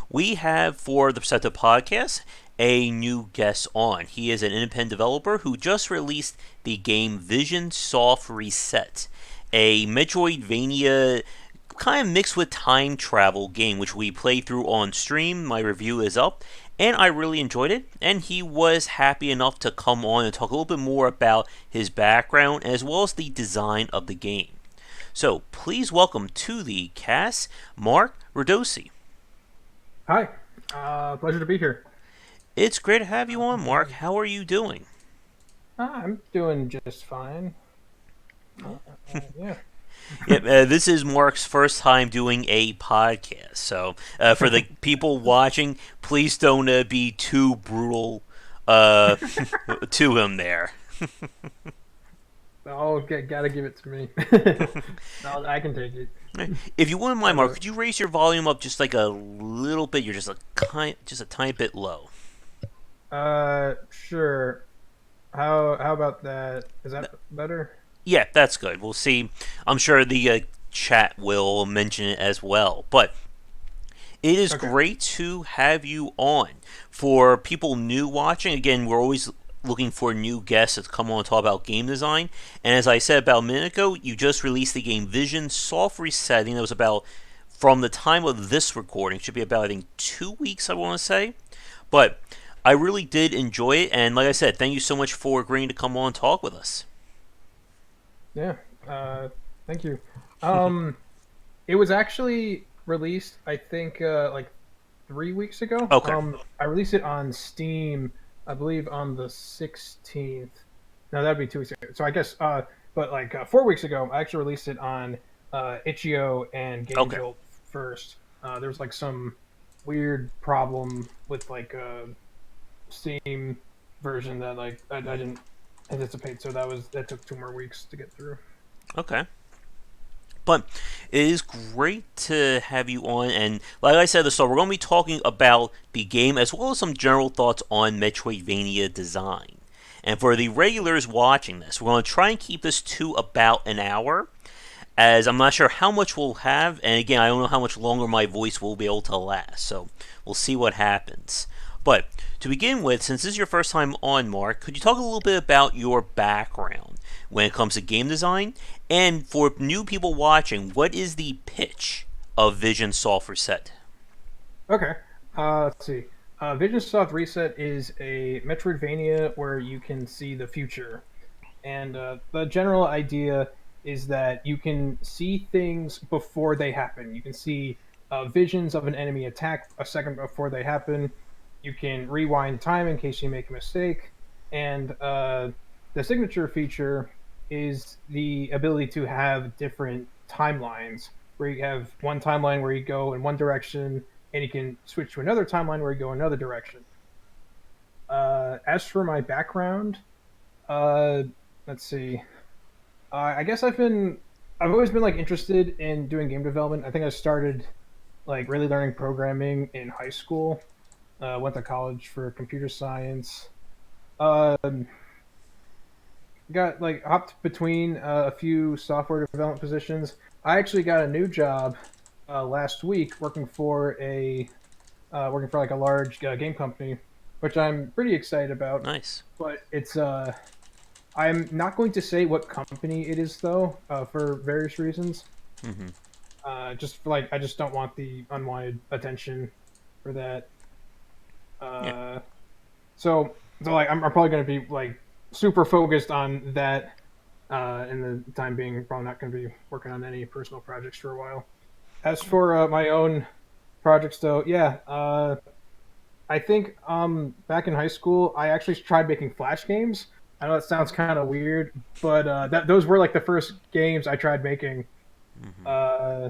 we have for the Perceptive podcast a new guest on. He is an independent developer who just released the game Vision Soft Reset, a Metroidvania kind of mixed with time travel game, which we played through on stream. My review is up, and I really enjoyed it. And he was happy enough to come on and talk a little bit more about his background as well as the design of the game. So please welcome to the cast Mark Radocy. Hi, pleasure to be here. It's great to have you on, Mark. How are you doing? I'm doing just fine. Yeah. Yep, this is Mark's first time doing a podcast, so for the people watching, please don't be too brutal uh, to him there. Oh, gotta give it to me. I can take it. If you wouldn't mind, Mark, Uh, could you raise your volume up just like a little bit? You're just a tiny bit low. sure. How about that? Is that better? Yeah, that's good. We'll see. I'm sure the chat will mention it as well. But it is Okay. great to have you on. For people new watching, again, we're always looking for new guests to come on and talk about game design. And as I said about a minute ago, you just released the game Vision Soft Resetting. That was about, from the time of this recording, should be about, I think, 2 weeks, I want to say. But I really did enjoy it. And like I said, thank you so much for agreeing to come on and talk with us. Yeah. Thank you. Um, it was actually released, I think, like 3 weeks ago. Okay. I released it on Steam, I believe, on the 16th. No, that'd be 2 weeks ago. So I guess, but like 4 weeks ago, I actually released it on itch.io and Game Okay. Jolt first. There was like some weird problem with like Steam version that like I didn't anticipate, so that took 2 more weeks to get through. Okay. But it is great to have you on, and like I said at the start, we're going to be talking about the game as well as some general thoughts on Metroidvania design. And for the regulars watching this, we're going to try and keep this to about an hour, as I'm not sure how much we'll have, and again, I don't know how much longer my voice will be able to last, so we'll see what happens. But to begin with, since this is your first time on, Mark, could you talk a little bit about your background when it comes to game design? And for new people watching, what is the pitch of Vision Soft Reset? Okay. Let's see. Vision Soft Reset is a Metroidvania where you can see the future. And the general idea is that you can see things before they happen. You can see visions of an enemy attack a second before they happen. You can rewind time in case you make a mistake. And the signature feature is the ability to have different timelines, where you have one timeline where you go in one direction, and you can switch to another timeline where you go another direction. As for my background, uh, let's see. I guess I've always been like interested in doing game development. I think I started like really learning programming in high school. Went to college for computer science. Um, got like hopped between a few software development positions. I actually got a new job last week working for like a large game company, which I'm pretty excited about. Nice. But I'm not going to say what company it is though, for various reasons. Hmm. Just for, like I just don't want the unwanted attention for that. Yeah. Uh, so like I'm probably going to be like super focused on that in the time being. Probably not going to be working on any personal projects for a while. As for my own projects, though, yeah, I think back in high school I actually tried making Flash games. I know that sounds kind of weird, but those were like the first games I tried making. Hmm. Uh,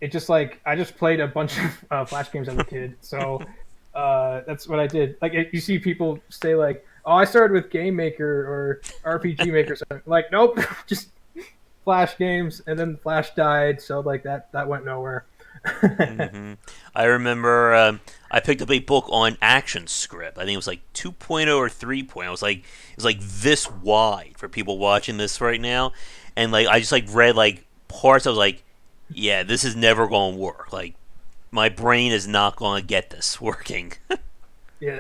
it just like I just played a bunch of Flash games as a kid, so that's what I did. Like you see people say like, "Oh, I started with Game Maker or RPG Maker," so like, nope, just Flash games, and then Flash died, so like that went nowhere. Hmm. I remember I picked up a book on action script. I think it was like 2.0 or 3.0. It was like this wide for people watching this right now, and like I just like read like parts. I was like, yeah, this is never going to work. Like my brain is not going to get this working. Yeah,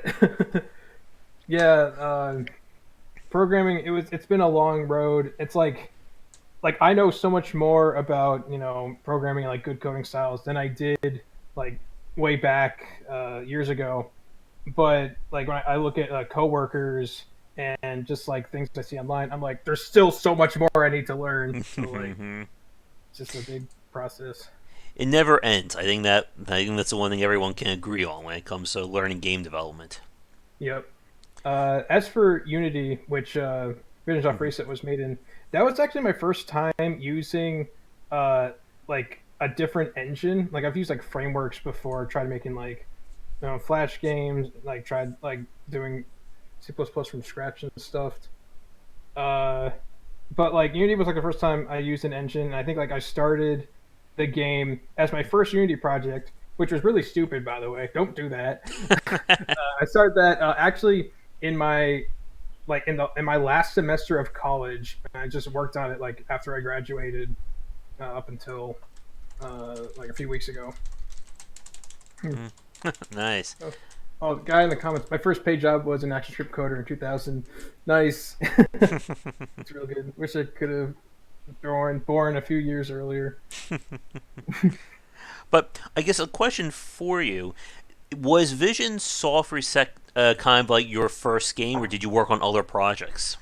yeah. Programming. It's been a long road. It's like I know so much more about programming like good coding styles than I did like way back years ago. But like when I look at coworkers and just like things I see online, I'm like, there's still so much more I need to learn. So like, it's just a big process. It never ends. I think that's the one thing everyone can agree on when it comes to learning game development. Yep. As for Unity, which Visions off Reset was made in, that was actually my first time using uh, like a different engine. Like I've used like frameworks before, tried making like Flash games, like tried like doing C++ from scratch and stuff. Uh, but like Unity was like the first time I used an engine. I think like I started the game as my first Unity project, which was really stupid, by the way. Don't do that. I started that actually in my in my last semester of college. I just worked on it like after I graduated up until like a few weeks ago. Nice. Oh, oh, guy in the comments. My first paid job was an ActionScript coder in 2000. Nice. It's real good. Wish I could have born a few years earlier. But I guess a question for you: was Vision Soft Reset kind of like your first game, or did you work on other projects?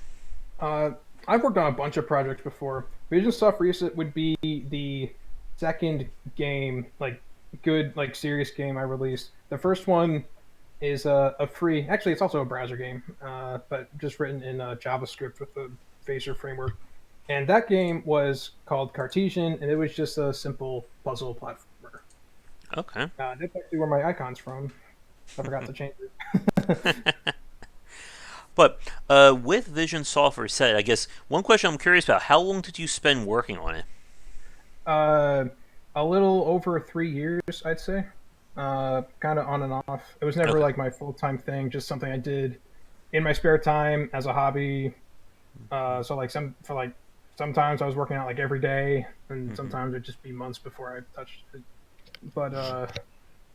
Uh, I've worked on a bunch of projects before. Vision Soft Reset would be the second game, like good, like serious game I released. The first one is a free. Actually, it's also a browser game, but just written in JavaScript with the Phaser framework. And that game was called Cartesian, and it was just a simple puzzle platformer. Okay. That's actually where my icon's from. I forgot to change it. But with Vision Soft Reset, I guess one question I'm curious about: how long did you spend working on it? uh, a little over 3 years, I'd say. Kind of on and off. It was never Okay. like my full time thing, just something I did in my spare time as a hobby. So like sometimes I was working out like every day, and sometimes it'd just be months before I touched it. But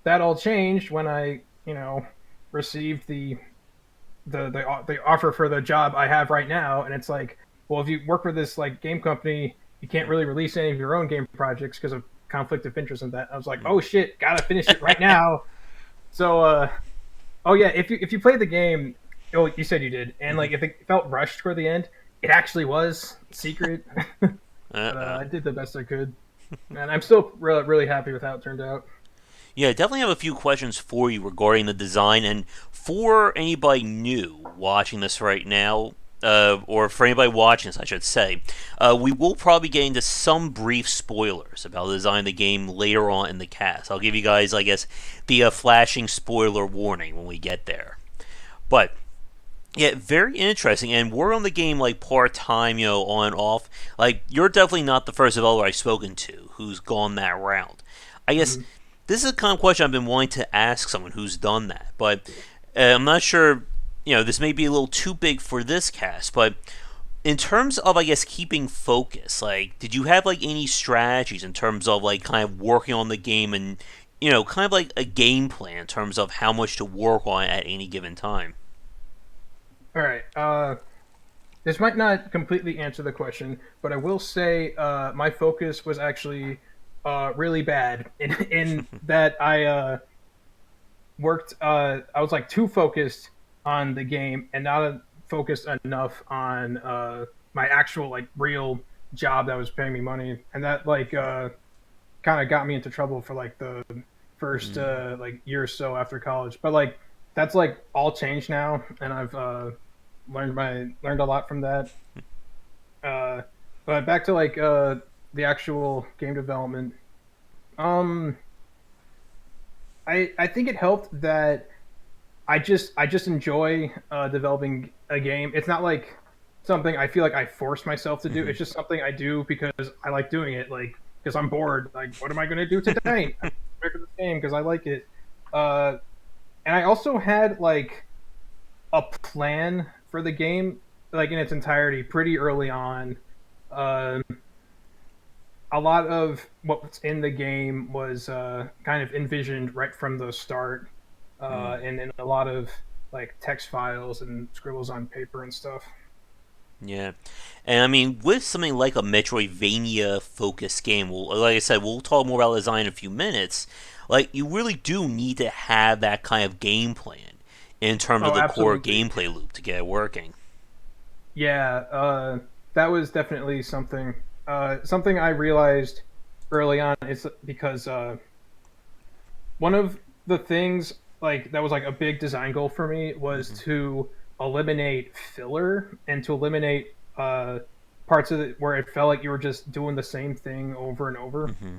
that all changed when I received the offer for the job I have right now, and it's like, well, if you work for this like game company, you can't really release any of your own game projects because of conflict of interest and that. I was like, oh shit, gotta finish it right now. So, oh yeah, if you played the game, oh you said you did, and like if it felt rushed toward the end, it actually was secret. But Uh, I did the best I could, and I'm still really happy with how it turned out. Yeah, definitely have a few questions for you regarding the design, and for anybody new watching this right now, or for anybody watching this, I should say, we will probably get into some brief spoilers about the design of the game later on in the cast. I'll give you guys, I guess, the flashing spoiler warning when we get there. But yeah, very interesting. And we're on the game like part time, on and off. Like you're definitely not the first developer I've spoken to who's gone that route. I guess Mm-hmm. this is the kind of question I've been wanting to ask someone who's done that, but I'm not sure. This may be a little too big for this cast, but in terms of, I guess, keeping focus, like, did you have like any strategies in terms of like kind of working on the game and kind of like a game plan in terms of how much to work on at any given time? All right. This might not completely answer the question, but I will say my focus was actually really bad in that I worked. I was like too focused on the game and not focused enough on my actual like real job that was paying me money, and that like kind of got me into trouble for like the first like year or so after college. But like that's like all changed now, and I've learned a lot from that. Uh, but back to like the actual game development. Um, I think it helped that I just enjoy developing a game. It's not like something I feel like I force myself to do. Mm-hmm. It's just something I do because I like doing it. Like because I'm bored. Like what am I going to do today? I'm making this game because I like it. Uh, and I also had like a plan for the game, like in its entirety, pretty early on. Um, a lot of what's in the game was kind of envisioned right from the start, Mm, and in a lot of like text files and scribbles on paper and stuff. yeah. And I mean, with something like a Metroidvania focused game, well, like I said, we'll talk more about design in a few minutes. Like, you really do need to have that kind of game plan in terms of Oh, the core absolutely. gameplay loop to get it working. Yeah, that was definitely something. Something I realized early on is because one of the things like that was like a big design goal for me was Hmm. to eliminate filler and to eliminate parts of it where it felt like you were just doing the same thing over and over. Hmm.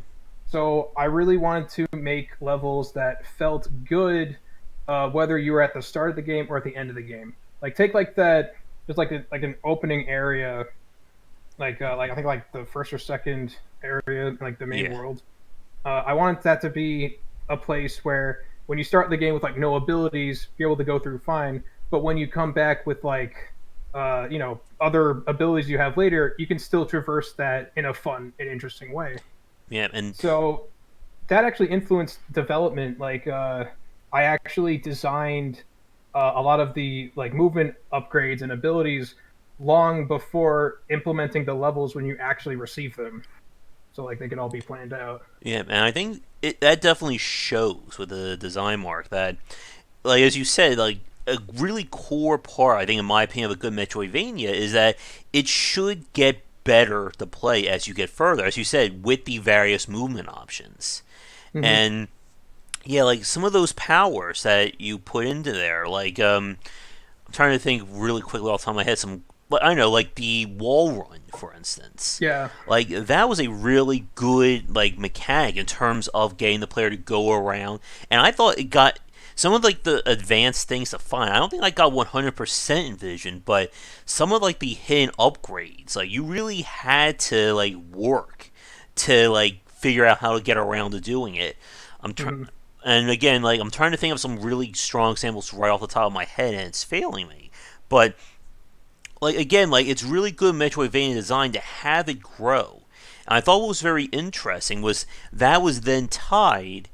So I really wanted to make levels that felt good, whether you were at the start of the game or at the end of the game. Like take like that, just like like an opening area, like I think like the first or second area, like the main Yeah. world. I wanted that to be a place where when you start the game with like no abilities, you're able to go through fine. But when you come back with like other abilities you have later, you can still traverse that in a fun and interesting way. Yeah. And So that actually influenced development. I actually designed a lot of the like movement upgrades and abilities long before implementing the levels when you actually receive them. So like they could all be planned out. yeah, and I think that definitely shows with the design mark that, like as you said, like a really core part, I think, in my opinion, of a good Metroidvania is that it should get better to play as you get further, as you said, with the various movement options. Hmm. And yeah, like some of those powers that you put into there, like I'm trying to think really quickly off the top of my head. Some, but I don't know, like the wall run, for instance. Yeah. Like that was a really good like mechanic in terms of getting the player to go around, and I thought it got some of like the advanced things to find. I don't think I got 100% envisioned, but some of like the hidden upgrades, like you really had to like work to like figure out how to get around to doing it. I'm trying. Hmm. And again, like I'm trying to think of some really strong examples right off the top of my head, and it's failing me. But like again, like it's really good Metroidvania design to have it grow. And I thought what was very interesting was that was then tied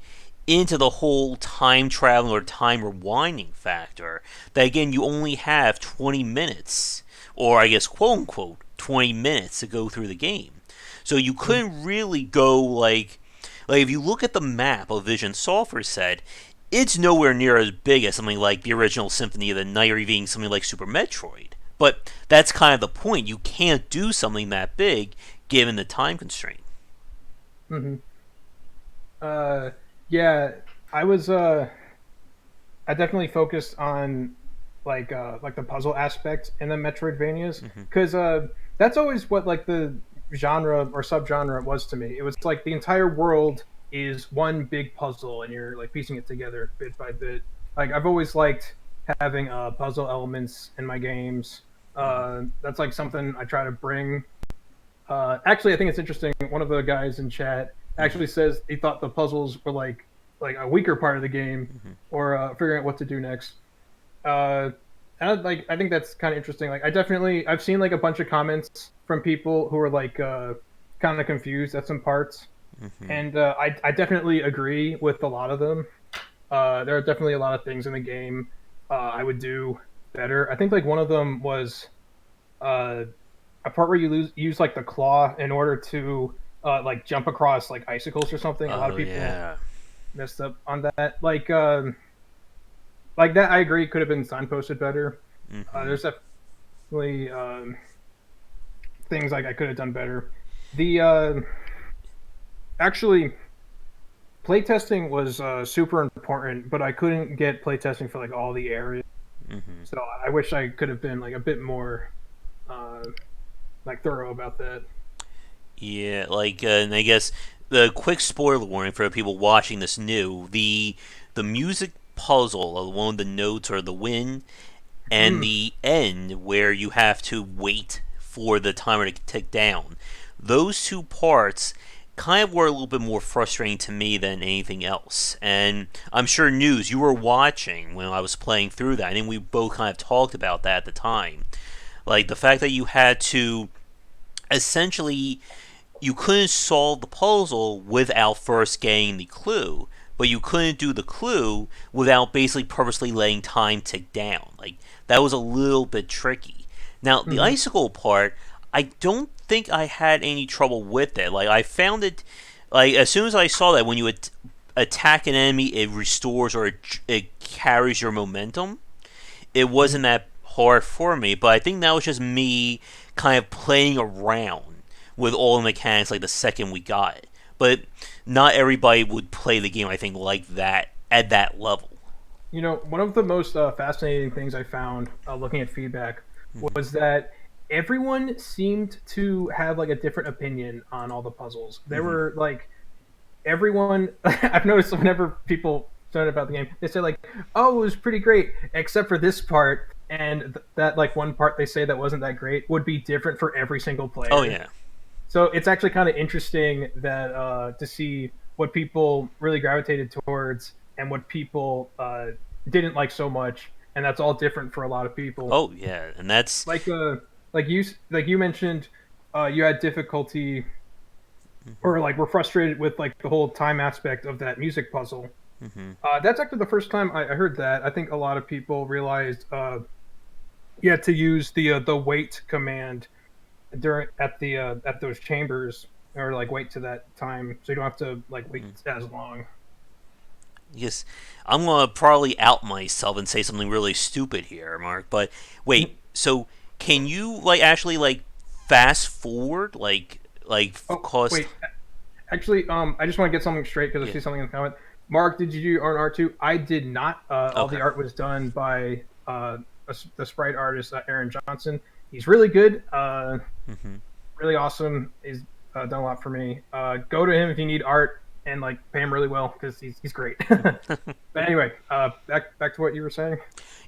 into the whole time traveling or time rewinding factor. That again, you only have 20 minutes, or I guess quote unquote 20 minutes to go through the game. So you couldn't really go like if you look at the map of Vision Software said, it's nowhere near as big as something like the original Symphony of the Night or even something like Super Metroid. But that's kind of the point. You can't do something that big given the time constraint. Hmm. Uh, yeah, I was. I definitely focused on like the puzzle aspect in the Metroidvanias Hmm. because that's always what like the genre or subgenre was to me. It was like the entire world is one big puzzle and you're like piecing it together bit by bit. Like I've always liked having puzzle elements in my games. That's like something I try to bring. Actually, I think it's interesting. One of the guys in chat Hmm. actually says he thought the puzzles were like a weaker part of the game, Hmm. or figuring out what to do next. Uh, and I think that's kind of interesting. Like I've seen like a bunch of comments from people who are like kind of confused at some parts, Hmm. and I definitely agree with a lot of them. There are definitely a lot of things in the game I would do better. I think like one of them was uh, a part where use like the claw in order to like jump across like icicles or something. A lot of Oh people yeah. messed up on that. Like that, I agree could have been signposted better. Hmm. There's definitely things like I could have done better. The actually playtesting was super important, but I couldn't get playtesting for like all the areas. Hmm. So I wish I could have been like a bit more uh, like thorough about that. Yeah, like and I guess the quick spoiler warning for people watching this new the music puzzle of one of the notes or the win and Mm, the end where you have to wait for the timer to tick down. Those two parts kind of were a little bit more frustrating to me than anything else. And I'm sure News, you were watching when I was playing through that. I think we both kind of talked about that at the time. Like the fact that you had to essentially you couldn't solve the puzzle without first getting the clue, but you couldn't do the clue without basically purposely letting time tick down. Like that was a little bit tricky. Now the Hmm. icicle part, I don't think I had any trouble with it. Like I found it, like as soon as I saw that when you attack an enemy, it restores or it carries your momentum. It Hmm. wasn't that hard for me, but I think that was just me kind of playing around with all the mechanics like the second we got it. But not everybody would play the game, I think, like that at that level. One of the most fascinating things I found looking at feedback Mm-hmm. was that everyone seemed to have like a different opinion on all the puzzles. There Mm-hmm. were like everyone. I've noticed whenever people said about the game, they say like, "Oh, it was pretty great," except for this part, and that like one part they say that wasn't that great would be different for every single Oh player. yeah. So it's actually kind of interesting that to see what people really gravitated towards and what people didn't like so much, and that's all different for a lot of people. Oh yeah, and that's. Like like you mentioned, you had difficulty Mm-hmm. or like were frustrated with like the whole time aspect of that music puzzle. Mm-hmm. That's actually the first time I heard that. I think a lot of people realized you had to use the wait command during at those chambers or like wait to that time so you don't have to like wait Mm-hmm. as long. Yes, I'm gonna probably out myself and say something really stupid here, Mark. But wait, so can you like actually like fast forward like Oh cost? wait, actually, I just want to get something straight because I Yeah. see something in the comment. Mark, did you do art too? I did not. All Okay. the art was done by the sprite artist Aaron Johnson. He's really good, Mm-hmm. really awesome. He's done a lot for me. Go to him if you need art and like pay him really well because he's great. But anyway, back to what you were saying.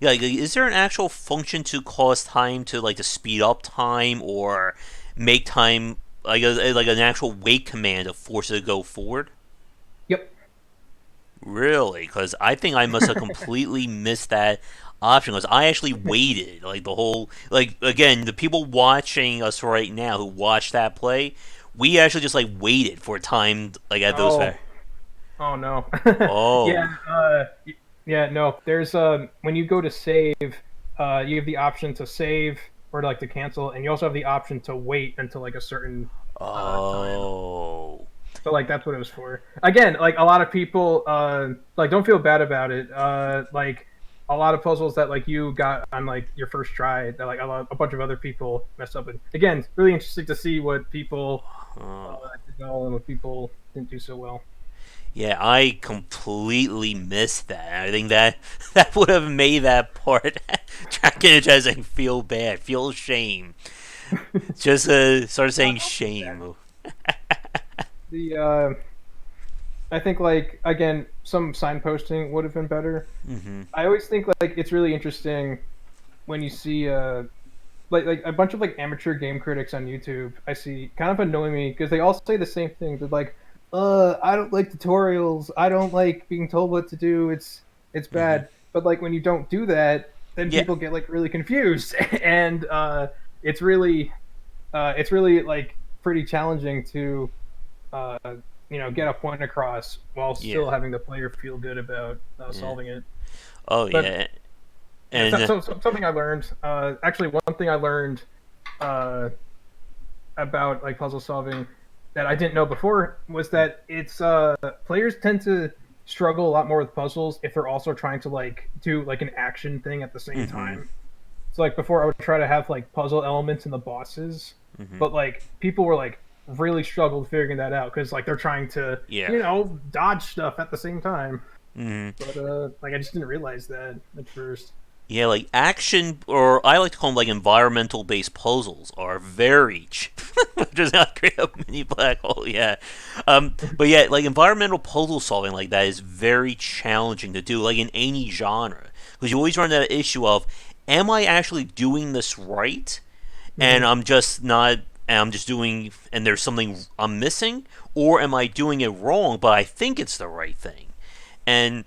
Yeah, like, is there an actual function to cause time to like to speed up time or make time like an actual wait command to force it to go forward? Yep. Really? Because I think I must have completely missed that option. Because I actually waited like the whole like again the people watching us right now who watched that play, we actually just like waited for time like at those. Oh, oh no. Yeah, Oh. yeah, no. There's when you go to save, you have the option to save or like to cancel, and you also have the option to wait until like a certain time. Oh. So like that's what it was for. Again, like a lot of people like don't feel bad about it. Like a lot of puzzles that like you got on like your first try that like a bunch of other people messed up. And again, it's really interesting to see what people Oh. did well and what people didn't do so well. Yeah, I completely missed that. I think that that would have made that part tracking it as I feel bad, feel shame. Just start saying Don't do that. shame. The I think like again some signposting would have been better. Mm-hmm. I always think like it's really interesting when you see like a bunch of like amateur game critics on YouTube. I see kind of annoy me because they all say the same thing. They're like, I don't like tutorials. I don't like being told what to do. It's Mm-hmm. bad." But like when you don't do that, then Yeah. people get like really confused, and it's really like pretty challenging to uh, get a point across while Yeah. still having the player feel good about Yeah. solving it. Oh But yeah. yeah, And something I learned. Actually, one thing I learned uh, about like puzzle solving that I didn't know before was that it's players tend to struggle a lot more with puzzles if they're also trying to like do like an action thing at the same mm-hmm. time. So like before, I would try to have like puzzle elements in the bosses, Mm-hmm. but like people were like really struggled figuring that out because like they're trying to Yeah. dodge stuff at the same time. Mm-hmm. But like I just didn't realize that at first. Yeah, like action, or I like to call them like environmental based puzzles, are very cheap. Which is not create a mini black hole, yeah. But yeah, like environmental puzzle solving like that is very challenging to do, like in any genre, because you always run that issue of, am I actually doing this right? And Hmm. I'm just not, and I'm just doing, and there's something I'm missing, or am I doing it wrong, but I think it's the right thing? And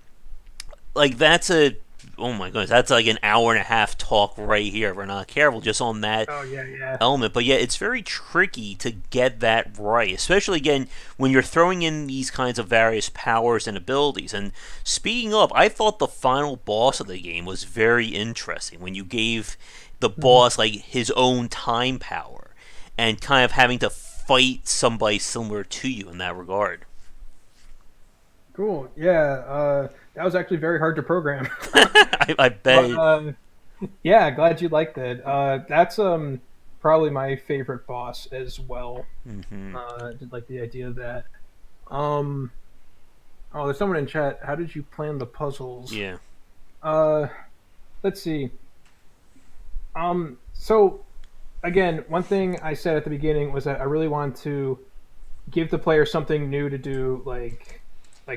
like that's a oh my goodness, that's like an hour and a half talk right here if we're not careful just on that Oh yeah, yeah. element. But yeah, it's very tricky to get that right, especially again when you're throwing in these kinds of various powers and abilities. And speaking of, I thought the final boss of the game was very interesting when you gave the Mhm. boss like his own time power and kind of having to fight somebody similar to you in that regard. Cool. Yeah, that was actually very hard to program. I But bet. yeah, glad you liked it. That's probably my favorite boss as well. Hmm. I did like the idea of that. Um, oh, there's someone in chat. How did you plan the puzzles? Yeah. Uh, let's see. So again, one thing I said at the beginning was that I really want to give the player something new to do, like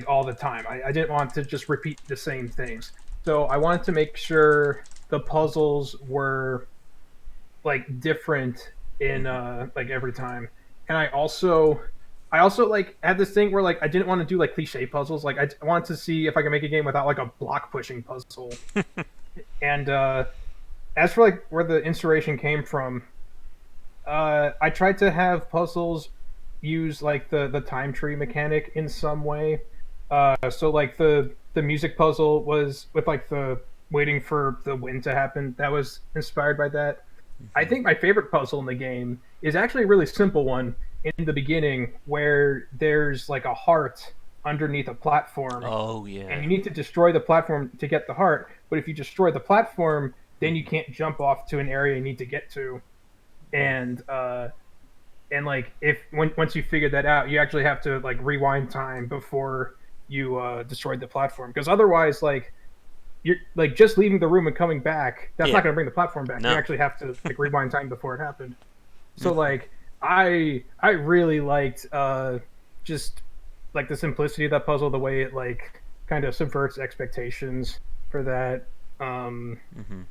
all the time. I didn't want to just repeat the same things. So I wanted to make sure the puzzles were like different in Hmm. like every time. And I also like had this thing where like I didn't want to do like cliche puzzles. Like I wanted to see if I could make a game without like a block pushing puzzle. And as for like where the inspiration came from, I tried to have puzzles use like the time tree mechanic in some way. So like the music puzzle was with like the waiting for the wind to happen. That was inspired by that. I Hmm. think my favorite puzzle in the game is actually a really simple one in the beginning where there's like a heart underneath a platform Oh and yeah. you need to destroy the platform to get the heart. But if you destroy the platform, then you can't jump off to an area you need to get to. And like if once you figure that out, you actually have to like rewind time before you destroyed the platform because otherwise like you're like just leaving the room and coming back, that's not Yeah. going to bring the platform back. You No. actually have to like rewind time before it happened. So Hmm. like I really liked just like the simplicity of that puzzle, the way it like kind of subverts expectations for that. um Hmm.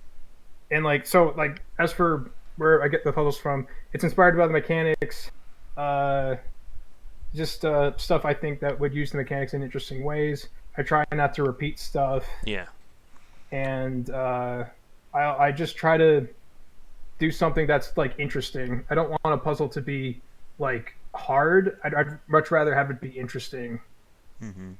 and like so like as for where I get the puzzles from, it's inspired by the mechanics. uh just stuff I think that would use the mechanics in interesting ways. I try not to repeat stuff, Yeah. and I just try to do something that's like interesting. I don't want a puzzle to be like hard. I'd much rather have it be interesting. Hmm.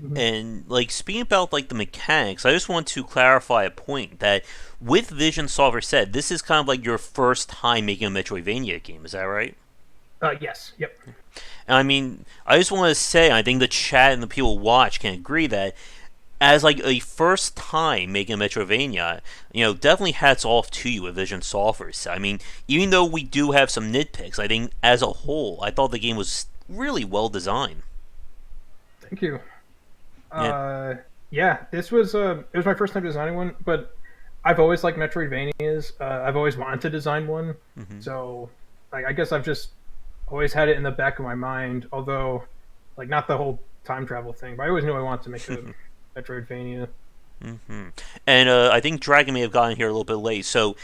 Mhm. And like speaking about like the mechanics, I just want to clarify a point that with Vision Solver said, this is kind of like your first time making a Metroidvania game. Is that right? Yes. Yep. And I mean, I just want to say, I think the chat and the people who watch can agree that as like a first time making a Metroidvania, definitely hats off to you with Vision Software. I mean, even though we do have some nitpicks, I think as a whole, I thought the game was really well designed. Thank you. Yeah. Uh, yeah, this was it was my first time designing one, but I've always liked Metroidvanias. I've always wanted to design one, Hmm. so like I guess I've just always had it in the back of my mind. Although, like not the whole time travel thing, but I always knew I wanted to make a Metroidvania. Hmm. And I think Dragon may have gotten here a little bit late. So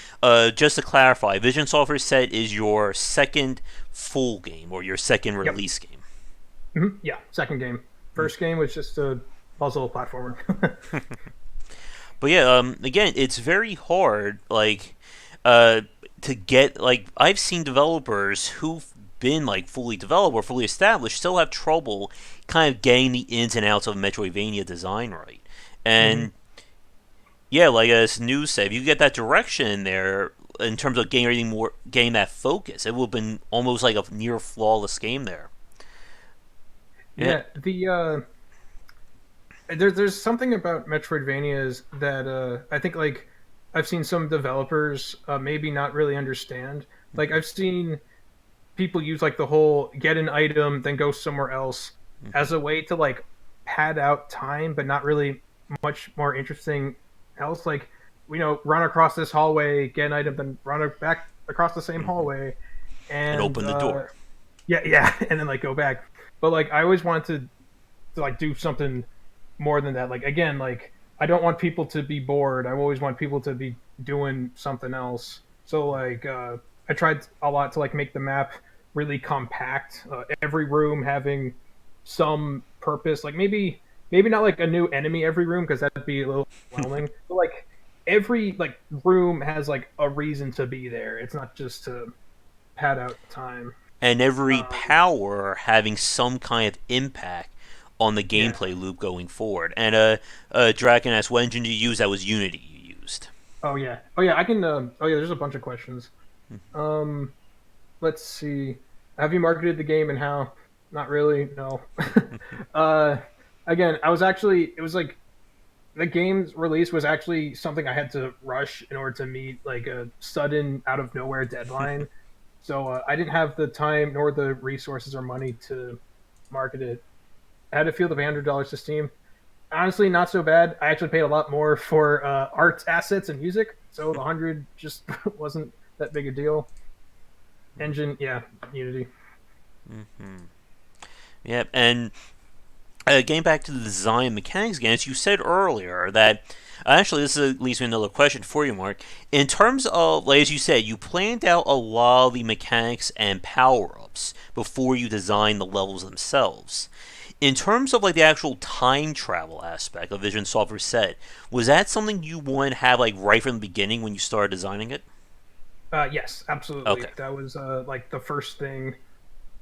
just to clarify, Vision Software Set is your second full game or your second Yep. release game. Yeah. Second game. First game was just a puzzle platformer. But yeah, again, it's very hard, like, uh, to get like I've seen developers who've been like fully developed or fully established still have trouble kind of getting the ins and outs of Metroidvania design right. Hmm. And yeah, like as News said, if you get that direction in there in terms of getting everything more, getting that focus, it would have been almost like a near flawless game there. Yeah. Yeah. There's something about Metroidvanias that I think like I've seen some developers maybe not really understand. Like I've seen people use like the whole get an item then go somewhere else as Hmm. a way to like pad out time, but not really much more interesting else. Like run across this hallway, get an item, then run back across the same Hmm. hallway, And and open the door. yeah, yeah, and then like go back. But like I always wanted to like do something more than that. Like again, like I don't want people to be bored. I always want people to be doing something else. So like I tried a lot to like make the map really compact. Every room having some purpose. Like maybe maybe not like a new enemy every room because that'd be a little overwhelming. But like every like room has like a reason to be there. It's not just to pad out time. And every Um, power having some kind of impact on the yeah. gameplay loop going forward. And Draken asked, what engine did you use? That was Unity you used. Oh yeah. Oh yeah. I can. Oh yeah. There's a bunch of questions. Um, let's see. Have you marketed the game and how? Not really. No. uh, again, I was actually. It was like the game's release was actually something I had to rush in order to meet like a sudden out of nowhere deadline. So I didn't have the time nor the resources or money to market it. I had to field of $100 to Steam. Honestly, not so bad. I actually paid a lot more for art assets and music, so the 100 just wasn't that big a deal. Engine, yeah, Unity. Yep, and getting back to the design mechanics again, as you said earlier, that actually this leads me to another question for you, Mark. In terms of, like as you said, you planned out a lot of the mechanics and power ups before you designed the levels themselves. In terms of like the actual time travel aspect of Vision Software Set, was that something you wanted to have like right from the beginning when you started designing it? Yes, absolutely. Okay. That was like the first thing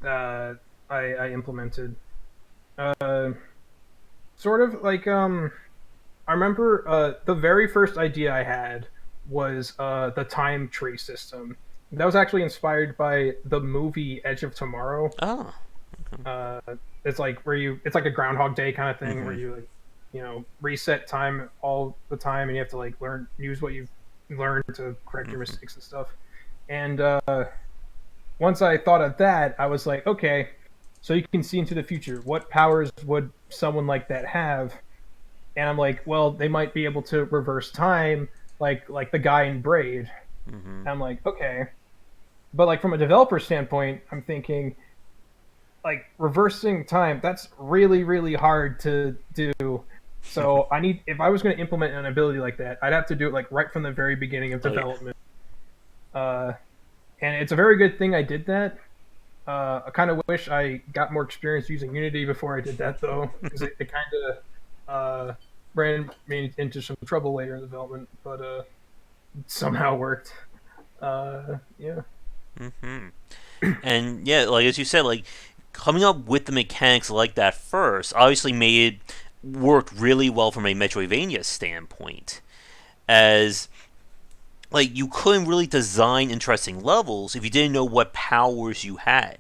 uh, I implemented. Uh, sort of like I remember the very first idea I had was the time tree system. That was actually inspired by the movie Edge of Tomorrow. Oh. Uh, it's like where you it's like a Groundhog Day kind of thing where Mm-hmm. you like reset time all the time and you have to like learn use what you've learned to correct your Mm-hmm. mistakes and stuff. And once I thought of that, I was like, okay, so you can see into the future. What powers would someone like that have? And I'm like, well, they might be able to reverse time, like the guy in Braid. Mm-hmm. And I'm like, okay, but like from a developer standpoint, I'm thinking like reversing time. That's really hard to do. So I need if I was going to implement an ability like that, I'd have to do it like right from the very beginning of Oh yeah. development. Uh, and it's a very good thing I did that. I kind of wish I got more experience using Unity before I did that, though, because it kind of ran me into some trouble later in development, but somehow worked. Yeah. Mm-hmm. And yeah, like as you said, like coming up with the mechanics like that first obviously made it work really well from a Metroidvania standpoint. As like you couldn't really design interesting levels if you didn't know what powers you had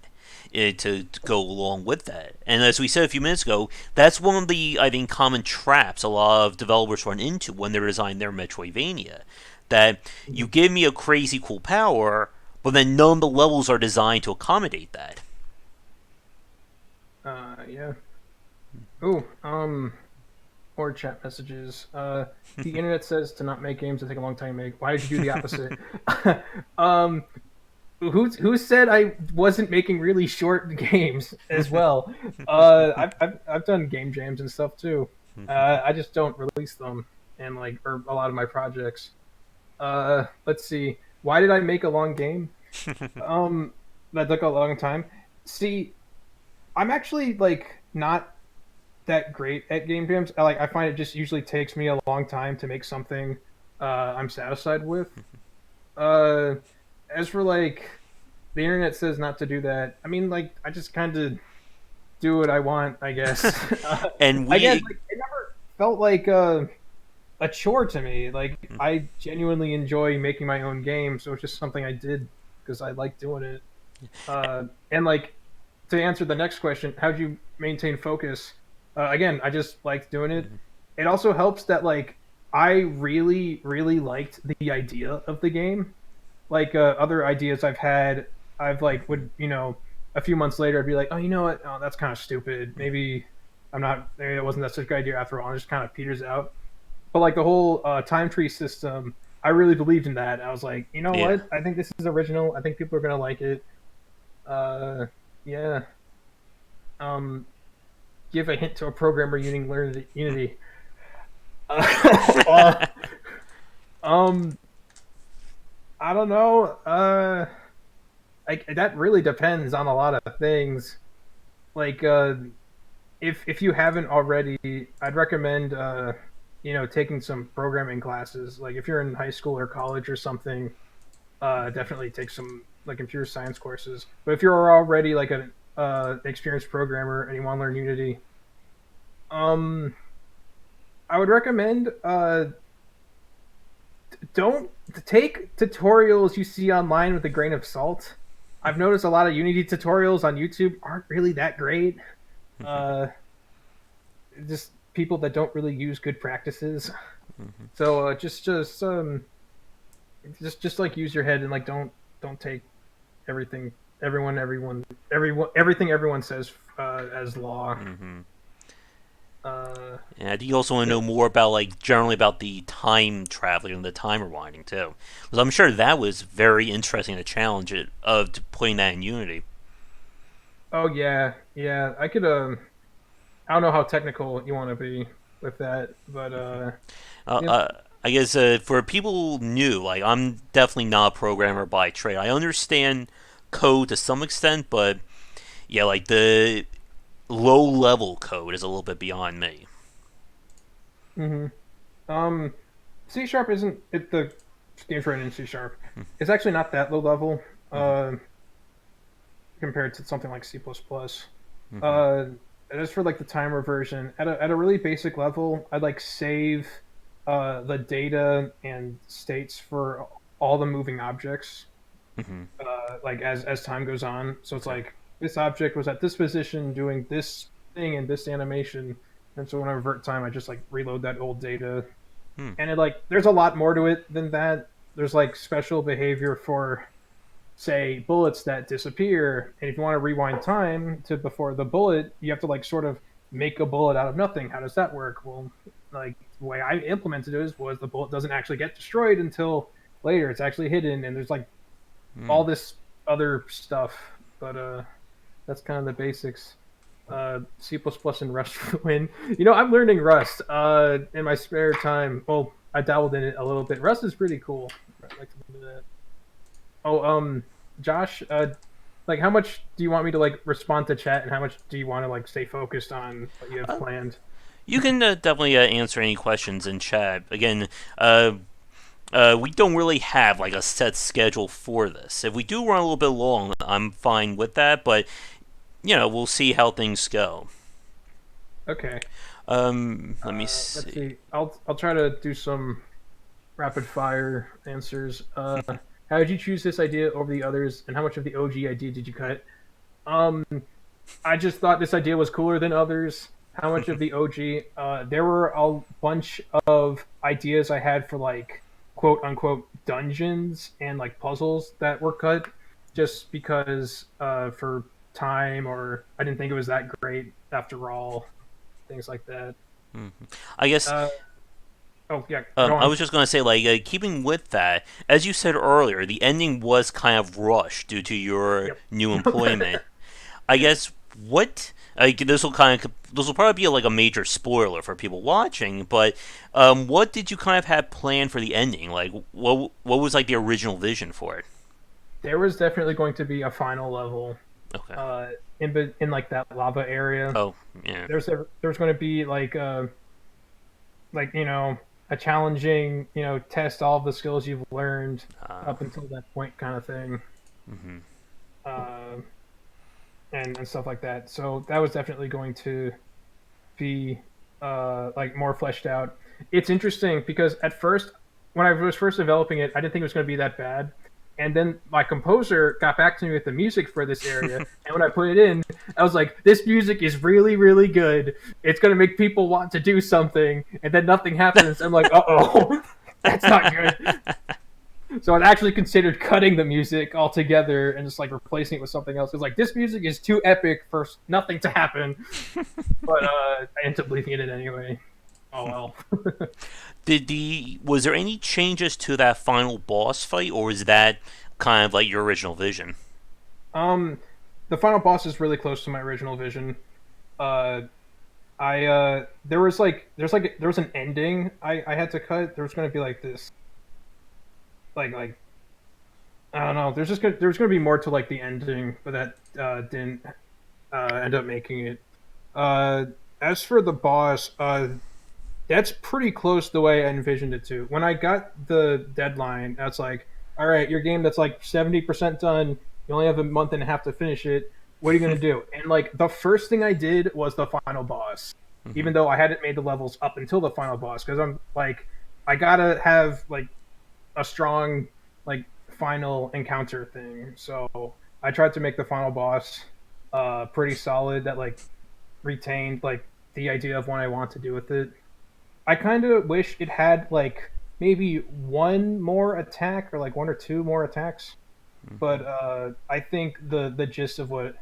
to go along with that. And as we said a few minutes ago, that's one of the I think common traps a lot of developers run into when they're designing their Metroidvania. That you give me a crazy cool power, but then none of the levels are designed to accommodate that. Yeah. Ooh. Or chat messages. The internet says to not make games that take a long time to make. Why did you do the opposite? um, who said I wasn't making really short games as well? I've done game jams and stuff too. I just don't release them and like or a lot of my projects. Let's see. Why did I make a long game? Um, that took a long time. See, I'm actually like not that great at game jams. I find it just usually takes me a long time to make something I'm satisfied with. Uh, as for like the internet says not to do that. I mean, like I just kind of do what I want, I guess. And Again, we like it never felt like a chore to me. Like I genuinely enjoy making my own game, so it's just something I did because I like doing it. And like to answer the next question, how do you maintain focus? Again, I just liked doing it. It also helps that like I really liked the idea of the game. Like other ideas I've had, I've like would a few months later I'd be like, oh, you know what? Oh, that's kind of stupid. Maybe I'm not. Maybe it wasn't that such a good idea after all. And it just kind of peters out. But like the whole time tree system, I really believed in that. I was like, you know yeah. what? I think this is original. I think people are gonna like it. Uh, yeah. Um, give a hint to a programmer using learn Unity. Uh, um, I don't know. That really depends on a lot of things. Like, if you haven't already, I'd recommend taking some programming classes. Like if you're in high school or college or something, definitely take some like computer science courses. But if you're already like an experienced programmer and you want to learn Unity, um, I would recommend don't take tutorials you see online with a grain of salt. I've noticed a lot of Unity tutorials on YouTube aren't really that great. Uh, just people that don't really use good practices. So just like use your head and like don't take everything everything everyone says as law. Hmm. Uh, And I think you also want to know more about like generally about the time traveling and the time rewinding too, because I'm sure that was very interesting to challenge it of putting that in Unity. oh yeah, yeah. I could I don't know how technical you want to be with that, but Uh, yeah. uh, I guess for people new, like I'm definitely not a programmer by trade. I understand code to some extent, but yeah, like the low level code is a little bit beyond me. hmm Um, C sharp isn't it the game's written in C sharp. It's actually not that low level Hmm. uh, compared to something like C plus plus. Hmm. As for like the timer version, at a really basic level, I'd like save the data and states for all the moving objects, Hmm. like as time goes on. So it's Okay. like this object was at this position doing this thing and this animation, and so when I revert time, I just like reload that old data. Hmm. And it like there's a lot more to it than that. There's like special behavior for say bullets that disappear, and if you want to rewind time to before the bullet, you have to like sort of make a bullet out of nothing. How does that work? Well, like the way I implemented it was the bullet doesn't actually get destroyed until later. It's actually hidden, and there's like Hmm. all this other stuff. But that's kind of the basics. C++ and Rust win. I'm learning Rust in my spare time. Well, I dabbled in it a little bit. Rust is pretty cool. I'd like to do that. Oh, Josh, like how much do you want me to like respond to chat, and how much do you want to like stay focused on what you have Uh, planned? you can definitely answer any questions in chat. Again, we don't really have like a set schedule for this. If we do run a little bit long, I'm fine with that. But we'll see how things go. Okay. Let me Let's see. see. I'll try to do some rapid fire answers. How did you choose this idea over the others, and how much of the OG idea did you cut? Um, I just thought this idea was cooler than others. How much of the OG? There were a bunch of ideas I had for like quote unquote dungeons and like puzzles that were cut just because for time, or I didn't think it was that great after all, things like that. Mhm. I guess Uh, oh yeah, go I on. was just going to say, like, keeping with that, as you said earlier, the ending was kind of rushed due to your Yep. new employment. I Yep. guess what this will probably be like a major spoiler for people watching, but what did you kind of have planned for the ending? Like, what was like the original vision for it? There was definitely going to be a final level Okay. uh, in like that lava area. Oh, yeah. There's going to be like a challenging test all of the skills you've learned Uh, up until that point kind of thing, hmm. uh, and stuff like that. So that was definitely going to be like more fleshed out. It's interesting because at first, when I was first developing it, I didn't think it was going to be that bad. And then my composer got back to me with the music for this area, and when I put it in, I was like, "This music is really, really good. It's going to make people want to do something." And then nothing happens. I'm like, "Uh oh, that's not good." So I actually considered cutting the music altogether and just like replacing it with something else. Because like this music is too epic for nothing to happen. But I ended up leaving it in anyway. Oh well. Was there any changes to that final boss fight, or is that kind of like your original vision? um, the final boss is really close to my original vision. Uh, I there was an ending I had to cut. There was going to be like this like I don't know. There's gonna be more to like the ending, but that didn't end up making it. Uh, as for the boss, that's pretty close to the way I envisioned it to. When I got the deadline, I was like, all right, your game that's like 70% done, you only have a month and a half to finish it. What are you going to do? And like the first thing I did was the final boss, Hmm. even though I hadn't made the levels up until the final boss, because I'm like, I gotta have like a strong like final encounter thing. So I tried to make the final boss pretty solid that like retained like the idea of what I want to do with it. I kind of wish it had like maybe one more attack or like one or two more attacks, but I think the gist of what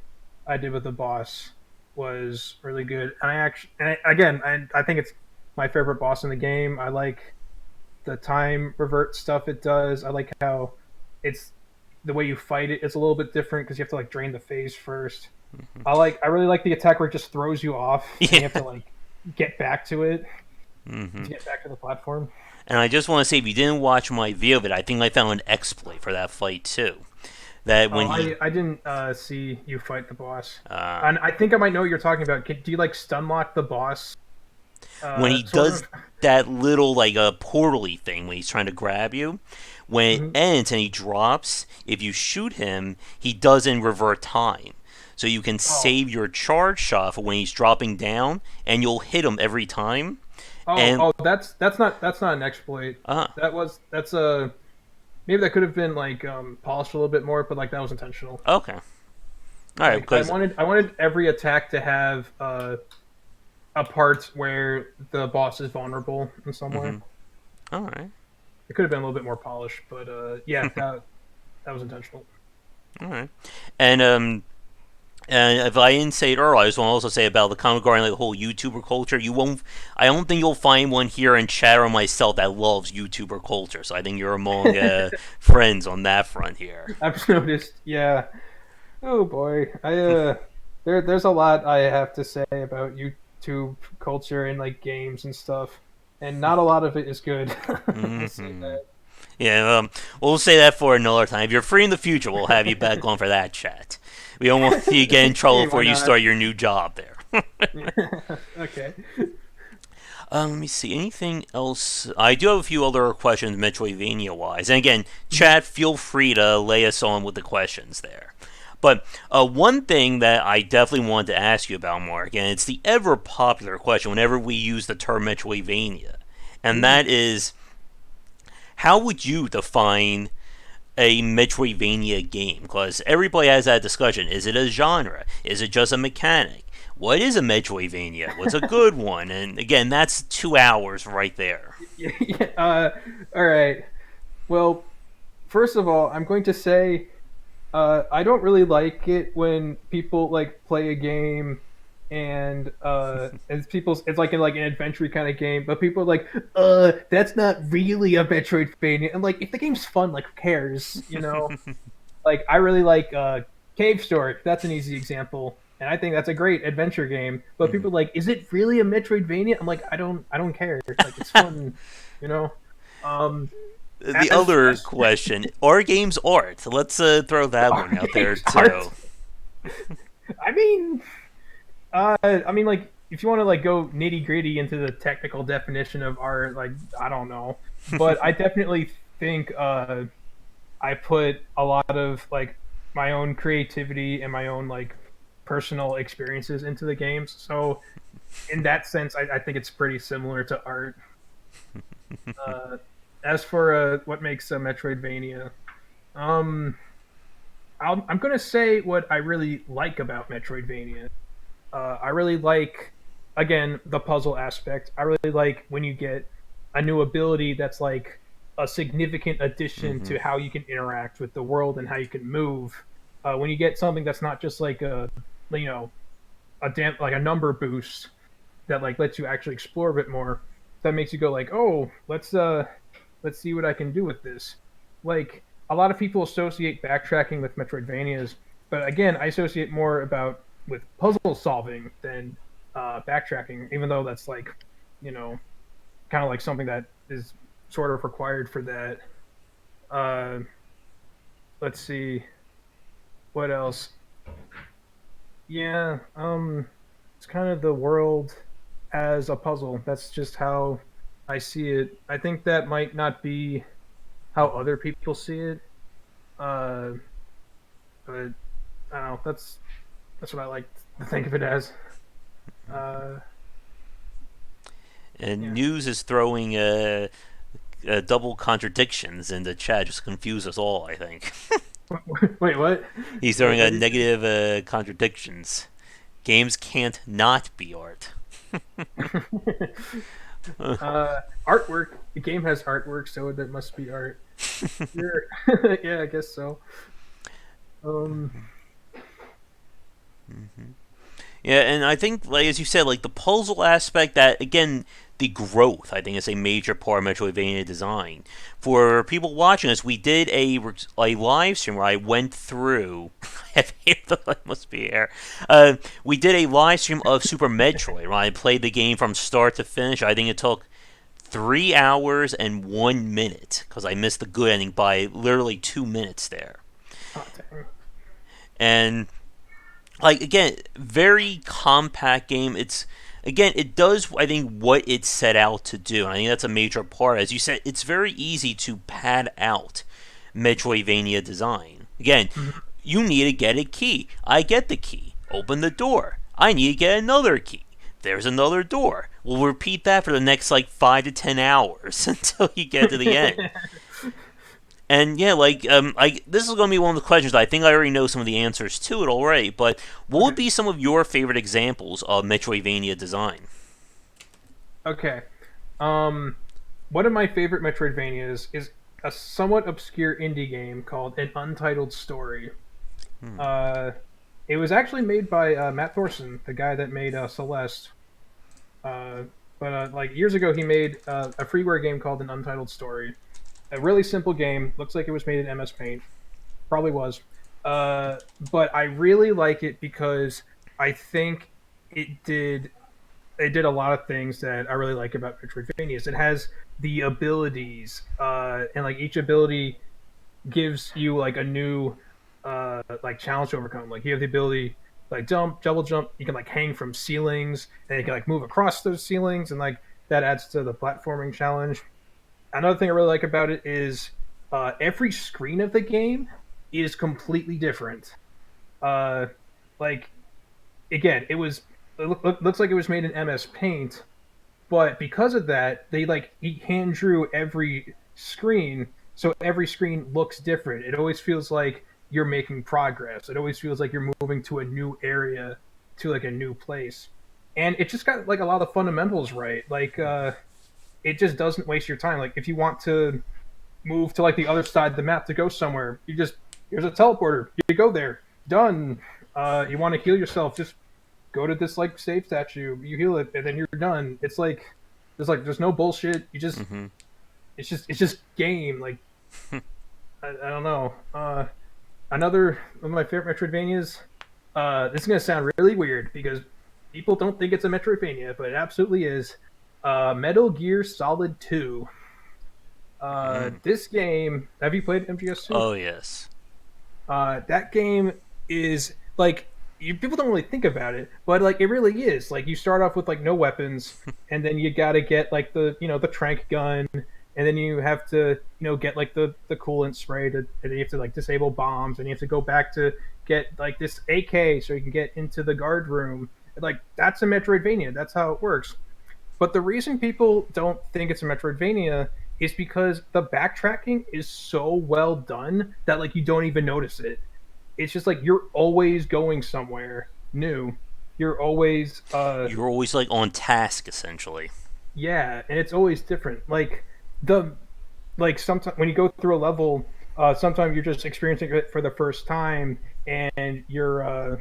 I did with the boss was really good. And again, I think it's my favorite boss in the game. I like the time revert stuff it does. I like how it's the way you fight it. It's a little bit different because you have to like drain the phase first. I really like the attack where it just throws you off and you have Yeah. to like get back to it Hmm. to get back to the platform. And I just want to say, if you didn't watch my view of it, I think I found an exploit for that fight too. That Oh, when he I didn't see you fight the boss, uh, and I think I might know what you're talking about. Do you like stun lock the boss? when he Sort does of. that little like a portally thing when he's trying to grab you, when it Mhm. ends and he drops, if you shoot him, he doesn't revert time. So you can Oh, save your charge shot for when he's dropping down, and you'll hit him every time. And that's not an exploit. uh That's a maybe that could have been like polished a little bit more, but like that was intentional. okay, all right, Like because I wanted every attack to have a part where the boss is vulnerable in some way. mm-hmm, all right, It could have been a little bit more polished, but yeah, that was intentional. all right, and And if I didn't say it earlier, I just want to also say about the comment regarding like the whole YouTuber culture. You won't. I don't think you'll find one here in chat or myself that loves YouTuber culture. So I think you're among friends on that front here. I've noticed. Yeah. Oh boy. There's a lot I have to say about YouTube culture and like games and stuff, and not a lot of it is good. We'll say Hmm. Yeah, we'll say that for another time. If you're free in the future, we'll have you back on for that chat. We don't want you to get in that. trouble Hey, before why you not? start your new job there. Okay. Let me see. Anything else? I do have a few other questions, Metroidvania wise. And again, Mhm. chat, feel free to lay us on with the questions there. But one thing that I definitely wanted to ask you about, Mark, and it's the ever popular question whenever we use the term Metroidvania, and Ooh. that is, how would you define a Metroidvania game? Because everybody has that discussion. Is it a genre? Is it just a mechanic? What is a Metroidvania? What's a good one? And again, that's 2 hours right there. Yeah. All right. Well, first of all, I'm going to say I don't really like it when people like play a game and it's like an adventure kind of game, but people are like, that's not really a Metroidvania. And like, if the game's fun, like, who cares? You know, like I really like Cave Story. That's an easy example, and I think that's a great adventure game. But people are like, is it really a Metroidvania? I'm like, I don't care. Like, it's fun, you know. Um, The as other as question, are games art? Let's throw that our one out there games art, too. I mean, like if you want to like go nitty gritty into the technical definition of art, like I don't know, but I definitely think I put a lot of like my own creativity and my own like personal experiences into the games. So in that sense, I think it's pretty similar to art. Uh, as for what makes a Metroidvania, um, I'm gonna say what I really like about Metroidvania. I really like, again, the puzzle aspect. I really like when you get a new ability that's like a significant addition Hmm. to how you can interact with the world and how you can move. When you get something that's not just like you know, like a number boost that like lets you actually explore a bit more. That makes you go like, oh, let's see what I can do with this. Like a lot of people associate backtracking with Metroidvanias, but again, I associate more about with puzzle solving than backtracking. Even though that's like, you know, kind of like something that is sort of required for that. Uh, let's see what else. Yeah, it's kind of the world as a puzzle. That's just how I see it. I think that might not be how other people see it, uh, but I don't know. That's what I like to think of it as. Uh, And yeah. News is throwing double contradictions in the chat, just to confuse us all. I think Wait, what? he's throwing What a do you say? negative contradictions. Games can't not be art. Artwork. The game has artwork, so that must be art. Sure. Yeah, I guess so. Um, Yeah, and I think, like as you said, like the puzzle aspect, that again, the growth, I think, is a major part of Metroidvania design. For people watching us, we did a live stream where I went through. I have hair that must be hair. We did a live stream of Super Metroid, where I played the game from start to finish. I think it took 3 hours and 1 minute because I missed the good ending by literally 2 minutes there. oh, dang. And like again, very compact game. It's again, it does I think what it set out to do, and I think that's a major part. As you said, it's very easy to pad out Metroidvania design. Again, Mhm. you need to get a key. I get the key. Open the door. I need to get another key. There's another door. We'll repeat that for the next like 5 to 10 hours until you get to the end. And yeah, like I this is going to be one of the questions. I think I already know some of the answers to it already. But what would Okay. be some of your favorite examples of Metroidvania design? Okay. Um, One of my favorite Metroidvanias is a somewhat obscure indie game called An Untitled Story. Uh, it was actually made by Matt Thorson, the guy that made Celeste. Uh, but like years ago, he made a freeware game called An Untitled Story. A really simple game. Looks like it was made in MS Paint. Probably was. But I really like it because I think it did it did a lot of things that I really like about Metroidvanias. It has the abilities, and like each ability gives you like a new like challenge to overcome. Like you have the ability like jump, double jump. You can like hang from ceilings, and you can like move across those ceilings, and like that adds to the platforming challenge. Another thing I really like about it is every screen of the game is completely different. Uh, like again, looks like it was made in MS Paint, but because of that, he hand drew every screen, so every screen looks different. It always feels like you're making progress. It always feels like you're moving to a new area, to like a new place, and it just got like a lot of fundamentals right. It just doesn't waste your time. Like if you want to move to like the other side of the map to go somewhere, you just here's a teleporter. You go there. Done. You want to heal yourself? Just go to this like save statue. You heal it, and then you're done. There's no bullshit. You just Mm-hmm. it's just game. Like I don't know. Another one of my favorite Metroidvanias. This is gonna sound really weird because people don't think it's a Metroidvania, but it absolutely is. Metal Gear Solid 2. Mm. This game, have you played MGS2? Oh yes. That game is like people don't really think about it, but like it really is. Like you start off with like no weapons, and then you got to get like the trank gun, and then you have to get like the coolant spray to, and you have to like disable bombs, and you have to go back to get like this AK so you can get into the guard room. Like that's a Metroidvania. That's how it works. But the reason people don't think it's a Metroidvania is because the backtracking is so well done that like you don't even notice it. It's just like you're always going somewhere new. You're always You're always like on task essentially. yeah, and it's always different. The like sometimes when you go through a level, sometimes you're just experiencing it for the first time, and you're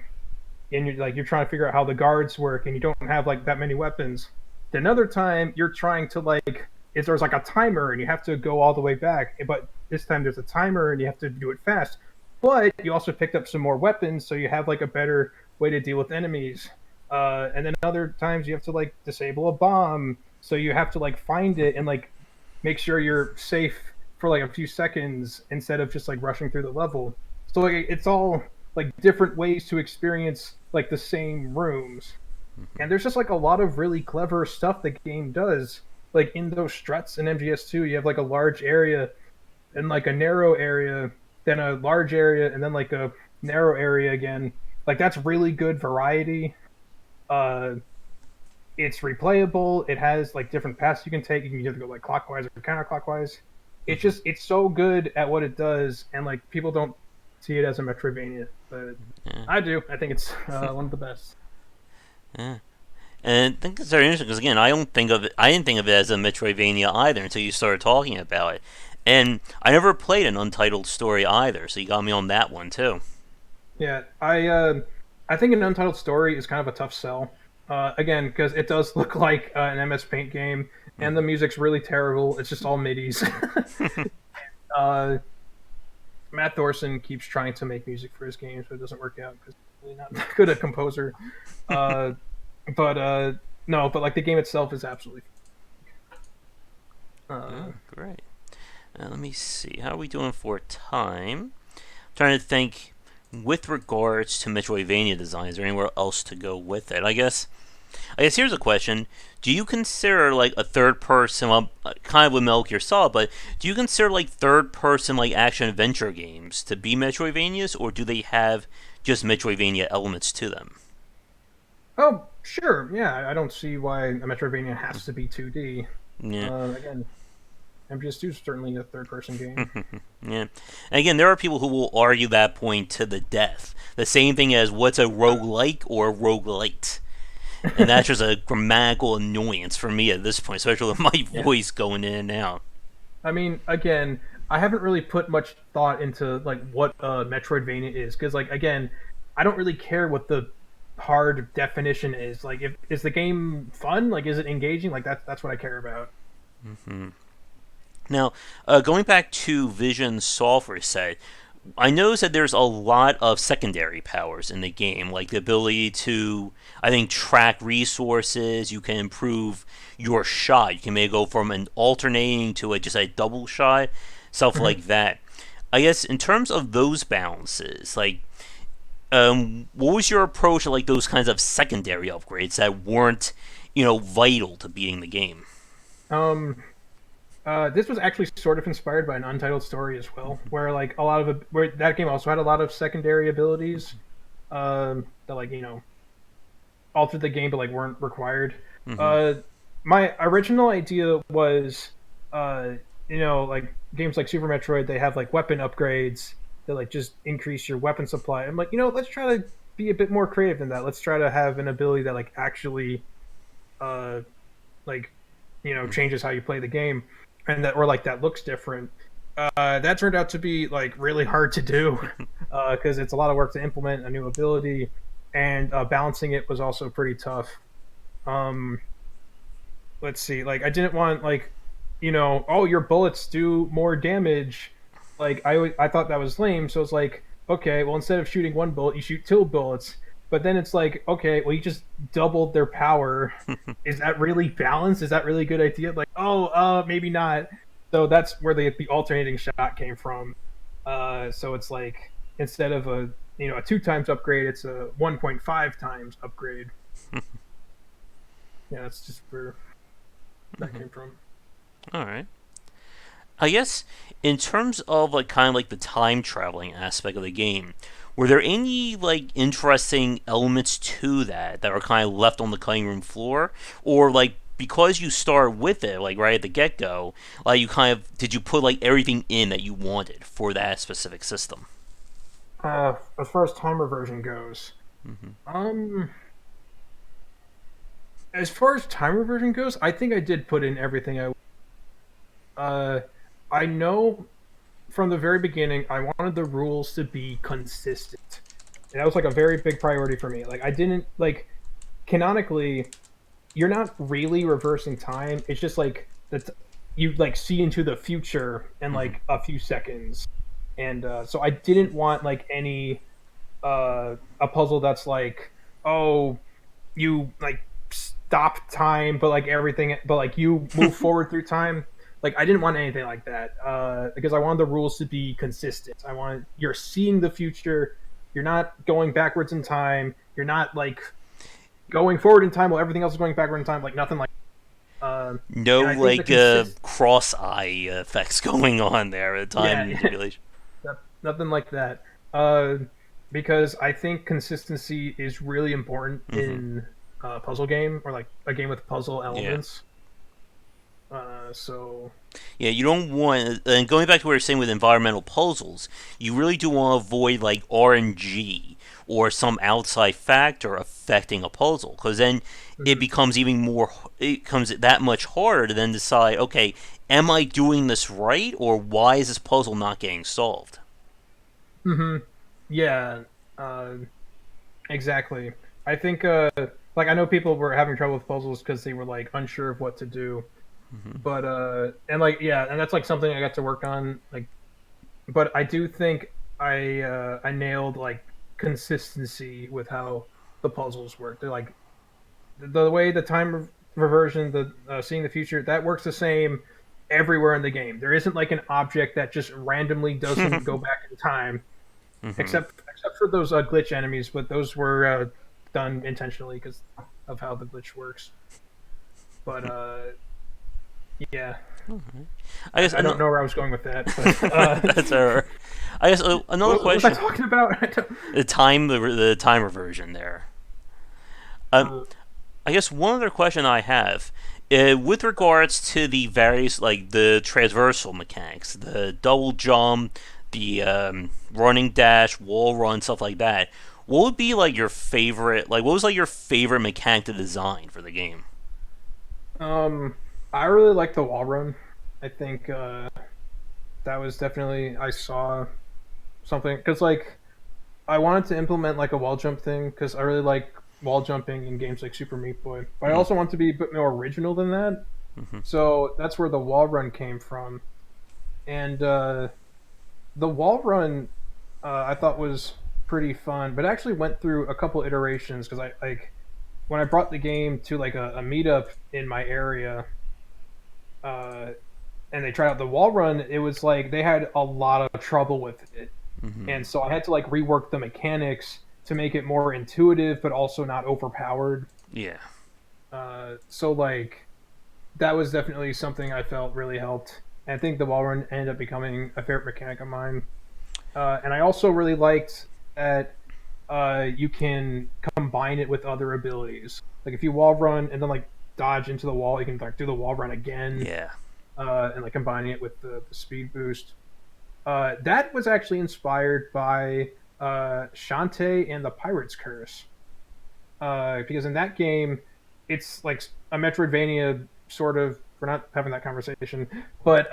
like you're trying to figure out how the guards work, and you don't have like that many weapons. Another time you're trying to like is there's like a timer and you have to go all the way back, but this time there's a timer and you have to do it fast. But you also picked up some more weapons, so you have like a better way to deal with enemies. And then other times you have to like disable a bomb, so you have to like find it and like make sure you're safe for like a few seconds instead of just like rushing through the level. So like it's all like different ways to experience like the same rooms. And there's just like a lot of really clever stuff the game does. Like in those struts in MGS2, you have like a large area and like a narrow area, then a large area, and then like a narrow area again. Like that's really good variety. Uh, it's replayable. It has like different paths you can take. You can either go like clockwise or counterclockwise. Hmm. It's so good at what it does, and like people don't see it as a Metroidvania, but Yeah. I do. I think it's one of the best. Yeah. And I think it's very interesting because again, I don't think of it. I didn't think of it as a Metroidvania either until you started talking about it. And I never played an Untitled story either, so you got me on that one too. Yeah, I think an Untitled Story is kind of a tough sell. Again, because it does look like an MS Paint game, and the Hmm. music's really terrible. It's just all MIDI's. uh, Matt Thorson keeps trying to make music for his games, but it doesn't work out because he's really not good a composer. Uh, but no, but like the game itself is absolutely. Oh, Uh, great. Let me see. How are we doing for time? Trying to think with regards to Metroidvania design. Is there anywhere else to go with it? I guess here's a question: do you consider like a third person, well, kind of with Metal Gear Solid, but do you consider like third person like action adventure games to be Metroidvanias, or do they have just Metroidvania elements to them? oh, sure, yeah. I don't see why a Metroidvania has to be 2D. Yeah. Again, MGS2 is certainly a third-person game. Yeah. And again, there are people who will argue that point to the death. The same thing as what's a roguelike or a roguelite. And that's just a grammatical annoyance for me at this point, especially with my Yeah. voice going in and out. I mean, again, I haven't really put much thought into like what Metroidvania is because, like, again, I don't really care what the hard definition is. Like, if is the game fun? Like, is it engaging? Like, that's what I care about. Hmm. Now, going back to Vision Software said, I noticed that there's a lot of secondary powers in the game, like the ability to, I think, track resources. You can improve your shot. You can maybe go from an alternating to just a double shot, stuff Mhm. like that. I guess in terms of those balances, like, what was your approach to like those kinds of secondary upgrades that weren't, vital to beating the game? Um, this was actually sort of inspired by an Untitled Story as well, where like a lot of where that game also had a lot of secondary abilities that like altered the game but like weren't required. Mm-hmm. Uh, my original idea was, uh, like games like Super Metroid, they have like weapon upgrades that like just increase your weapon supply. I'm like, let's try to be a bit more creative than that. Let's try to have an ability that like actually, uh, like, changes how you play the game, and that or like that looks different. That turned out to be like really hard to do because it's a lot of work to implement a new ability, and balancing it was also pretty tough. Um, let's see, like I didn't want like, oh your bullets do more damage. Like I thought that was lame, so it's like okay, well instead of shooting one bullet, you shoot two bullets. But then it's like okay, well you just doubled their power. Is that really balanced? Is that really a good idea? Like oh, maybe not. So that's where the alternating shot came from. So it's like instead of a 2 times upgrade, it's a 1.5 times upgrade. Yeah, that's just where that Mm-hmm. came from. All right. I guess in terms of like kind of like the time traveling aspect of the game, were there any like interesting elements to that were kind of left on the cutting room floor, or like because you start with it like right at the get go, like you kind of did you put like everything in that you wanted for that specific system? As far as time reversion goes, Mm-hmm. um, as far as time reversion goes, I think I did put in everything I. Uh, I know from the very beginning I wanted the rules to be consistent, and that was like a very big priority for me. Like I didn't like canonically, you're not really reversing time. It's just like that you like see into the future in Mm-hmm. like a few seconds, and so I didn't want like any a puzzle that's like oh you like stop time but like everything but like you move forward through time. Like I didn't want anything like that because I wanted the rules to be consistent. I want you're seeing the future, you're not going backwards in time, you're not like going forward in time while everything else is going backward in time, like nothing like. No And I think the like consist, cross-eye effects going on there at time yeah, manipulation. nothing like that. Uh, because I think consistency is really important Hmm. in a puzzle game or like a game with puzzle Yeah. elements. So Yeah, you don't want, and going back to what you're saying with environmental puzzles, you really do want to avoid like RNG or some outside factor affecting a puzzle, because then it mhm. becomes even more, it becomes that much harder to then decide, okay, am I doing this right, or why is this puzzle not getting solved? Hmm. Yeah, uh, exactly. I think like I know people were having trouble with puzzles because they were like unsure of what to do. But and like yeah, and that's like something I got to work on. Like, but I do think I nailed like consistency with how the puzzles work. They're like the way the time reversion, the seeing the future, that works the same everywhere in the game. There isn't like an object that just randomly doesn't go back in time, Hmm. except for those glitch enemies, but those were done intentionally because of how the glitch works. But yeah, I guess I don't know where I was going with that, but that's our. I guess another what was I question: talking about? the time reversion there. Um, uh, I guess one other question I have, with regards to the various like the transversal mechanics, the double jump, the running dash, wall run, stuff like that. What would be like your favorite? Like, what was like your favorite mechanic to design for the game? um, I really like the wall run. I think that was definitely I saw something because like I wanted to implement like a wall jump thing because I really like wall jumping in games like Super Meat Boy, but I Mm-hmm. also want to be a bit more original than that. So that's where the wall run came from, and the wall run I thought was pretty fun, but actually went through a couple iterations because I like when I brought the game to like a meetup in my area, uh, and they tried out the wall run, it was like they had a lot of trouble with it, Mm-hmm. and so I had to like rework the mechanics to make it more intuitive, but also not overpowered. Yeah. So like that was definitely something I felt really helped. And I think the wall run ended up becoming a favorite mechanic of mine. And I also really liked that you can combine it with other abilities. Like if you wall run and then like dodge into the wall, you can like do the wall run again Yeah. and like combining it with the speed boost. That was actually inspired by Shantae and the Pirate's Curse. Because in that game, it's like a Metroidvania sort of. We're not having that conversation, but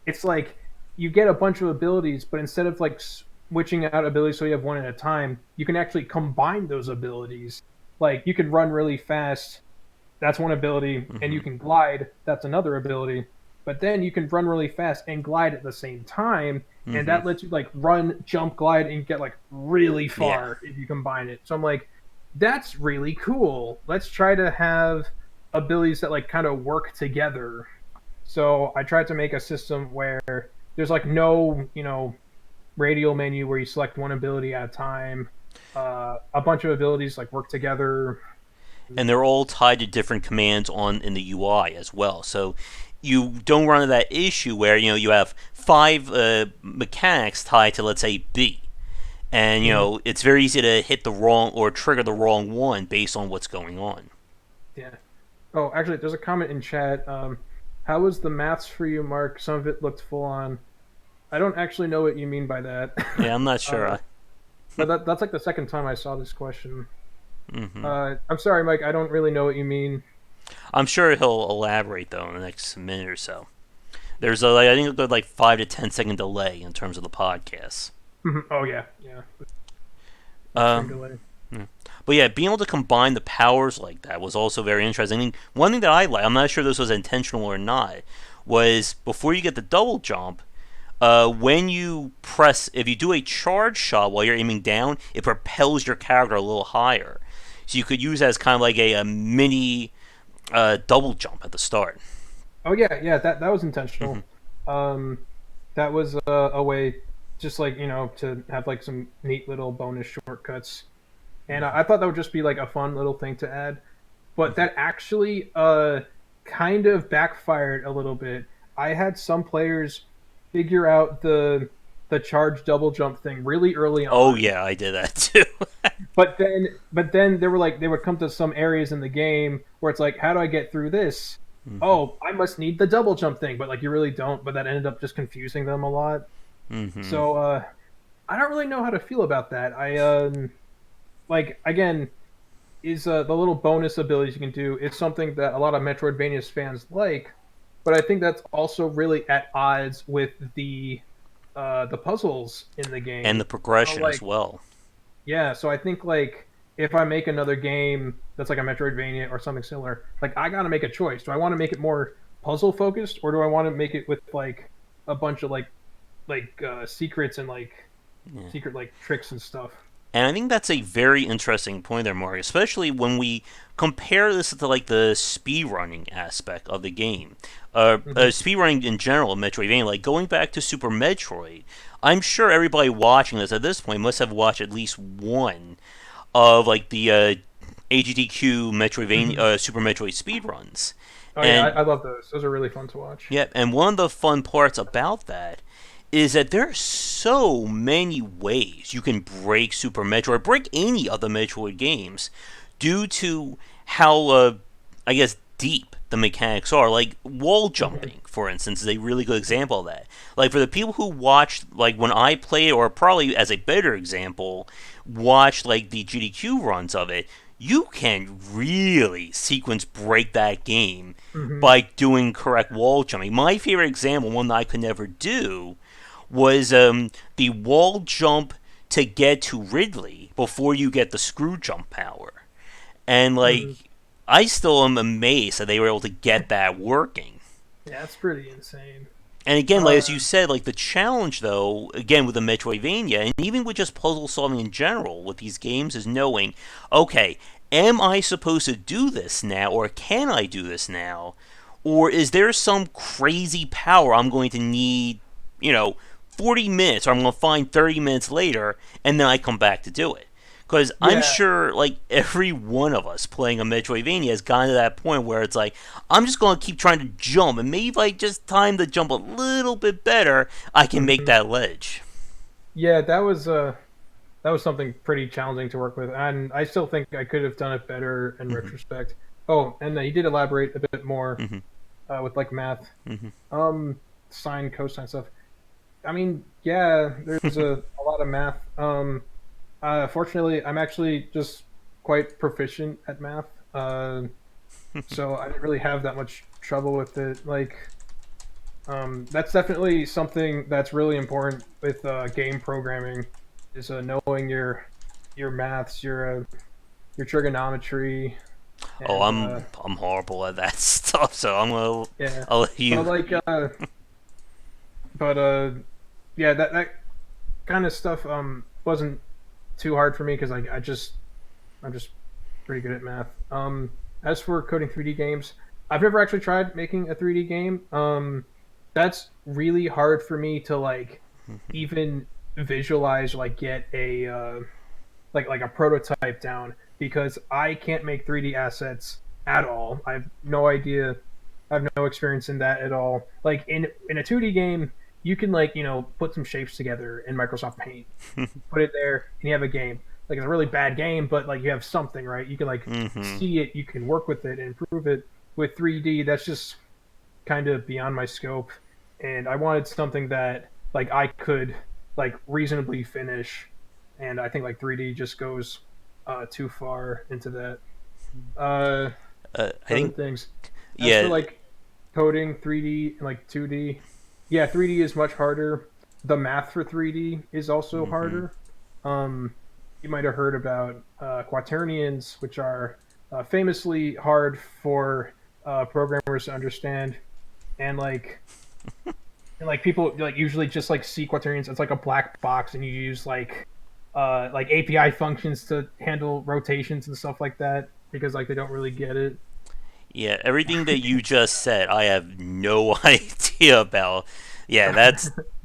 it's like you get a bunch of abilities, but instead of like switching out abilities so you have one at a time, you can actually combine those abilities. Like you can run really fast, that's one ability, and Mm-hmm. you can glide, that's another ability. But then you can run really fast and glide at the same time, and Mm-hmm. that lets you like run, jump, glide, and get like really Yeah. far if you combine it. So I'm like, that's really cool. Let's try to have abilities that like kind of work together. So I tried to make a system where there's like no, radial menu where you select one ability at a time. A bunch of abilities like work together. And they're all tied to different commands on in the UI as well. So you don't run into that issue where you have five mechanics tied to, let's say, B, and Mhm. it's very easy to hit the wrong or trigger the wrong one based on what's going on. Yeah. Oh, actually, there's a comment in chat. How was the maths for you, Mark? Some of it looked full on. I don't actually know what you mean by that. Yeah, I'm not sure. uh, but that's like the second time I saw this question. Hmm. I'm sorry, Mike. I don't really know what you mean. I'm sure he'll elaborate though in the next minute or so. There's a like, I think a good like 5 to 10 second delay in terms of the podcast. Oh yeah, yeah. The stream Um, delay. but yeah, being able to combine the powers like that was also very interesting. I mean, one thing that I like, I'm not sure this was intentional or not, was before you get the double jump, when you press, if you do a charge shot while you're aiming down, it propels your character a little higher. So you could use it as kind of like a mini double jump at the start. Oh yeah, yeah. That was intentional. Hmm. Um, that was a way, just like to have like some neat little bonus shortcuts. and I thought that would just be like a fun little thing to add. But that actually kind of backfired a little bit. I had some players figure out the charge double jump thing really early Oh on, yeah, I did that too. but then they were like they would come to some areas in the game where it's like, how do I get through this? hmm Oh, I must need the double jump thing, but like you really don't. But that ended up just confusing them a lot. hmm So I don't really know how to feel about that. I like again is the little bonus abilities you can do is something that a lot of Metroidvania fans like, but I think that's also really at odds with the puzzles in the And game. the So progression as like well. yeah, so I think like if I make another game that's like a Metroidvania or something similar, like I gotta make a choice. Do I want to make it more puzzle focused, or do I want to make it with like a bunch of secrets and like Yeah. secret like tricks and stuff? And I think that's a very interesting point there, Mark, especially when we compare this to like the speedrunning aspect of the game. Hmm. Speedrunning in general, Metroidvania, like going back to Super Metroid, I'm sure everybody watching this at this point must have watched at least one of like the AGDQ Metroidvania, Hmm. Super Metroid speedruns. Oh yeah, And I love those. Those are really fun to watch. yeah, and one of the fun parts about that is that there are so many ways you can break Super Metroid, or break any of the Metroid games, due to how, I guess, deep the mechanics are. Like wall Hmm. jumping, for instance, is a really good example of that. Like for the people who watched, like when I played, or probably as a better example, watched like the GDQ runs of it, you can really sequence break that game Hmm. by doing correct wall jumping. My favorite example, one that I could never do, was the wall jump to get to Ridley before you get the screw jump power. And like, Hmm. I still am amazed that they were able to get that working. Yeah, that's pretty insane. And again, like Uh, as you said, like the challenge though, again with the Metroidvania, and even with just puzzle solving in general with these games, is knowing, okay, am I supposed to do this now, or can I do this now, or is there some crazy power I'm going to need, you know, 40 minutes, or I'm going to find 30 minutes later, and then I come back to do it. Because I'm yeah. sure, like, every one of us playing a Metroidvania has gotten to that point where it's like, I'm just going to keep trying to jump, and maybe if I just time the jump a little bit better, I can make Hmm. that ledge. Yeah, that was something pretty challenging to work with, and I still think I could have done it better in Mm-hmm, retrospect. Oh, and he did elaborate a bit more mm-hmm, with like math, mm-hmm. um, sine, cosine stuff. I mean, yeah, there's a lot of math. Fortunately, I'm actually just quite proficient at math, so I didn't really have that much trouble with it. Like, that's definitely something that's really important with game programming is knowing your maths, your trigonometry, Oh, and I'm horrible at that stuff, so yeah. I'll let But you. like, but yeah, that kind of stuff wasn't too hard for me because I'm just pretty good at math. As for coding 3D games, I've never actually tried making a 3D game. That's really hard for me to like even visualize, like get a like a prototype down because I can't make 3D assets at all. I have no idea. I have no experience in that at all. Like in a 2D game, you can like put some shapes together in Microsoft Paint, put it there, and you have a game. Like it's a really bad game, but like you have something, right? You can like Mm-hmm. see it, you can work with it, and improve it. With 3D, that's just kind of beyond my scope, and I wanted something that like I could like reasonably finish, and I think like 3D just goes too far into that. Uh, I Other think, things. As for yeah. like coding 3D and like 2D, yeah, 3D is much harder. The math for 3D is also Mm-hmm. harder. Um, you might have heard about quaternions, which are famously hard for programmers to understand, and like people like usually just like see quaternions. It's like a black box, and you use like API functions to handle rotations and stuff like that because like they don't really get it. Yeah, everything that you just said, I have no idea about. Yeah,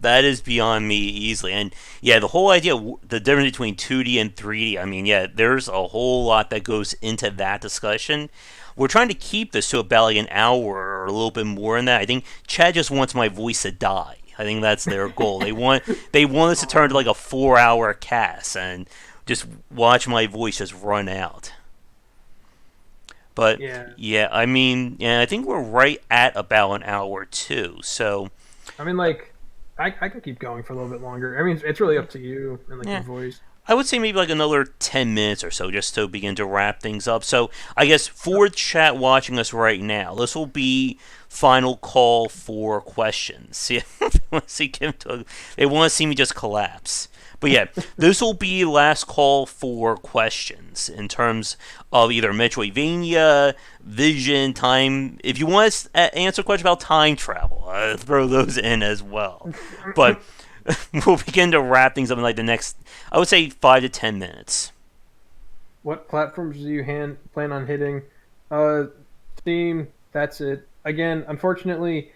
that is beyond me easily. And yeah, the whole idea, the difference between 2D and 3D. I mean, yeah, there's a whole lot that goes into that discussion. We're trying to keep this to about like an hour or a little bit more than that. I think Chad just wants my voice to die. I think that's their goal. They want us to turn to Oh, like a 4 hour cast and just watch my voice just run out. But yeah. yeah, I mean, yeah, I think we're right at about an hour too. So I mean, like, I could keep going for a little bit longer. I mean, it's really up to you and like your yeah, voice. I would say maybe like another 10 minutes or so just to begin to wrap things up. So I guess for chat watching us right now, this will be final call for questions. Yeah, they want to see me just collapse. But yeah, this will be last call for questions in terms of either Metroidvania, Vision, time. If you want to answer a question about time travel, throw those in as well. But we'll begin to wrap things up in like the next, I would say, 5 to 10 minutes. What platforms do you plan on hitting? Uh, Steam. That's it. Again, unfortunately,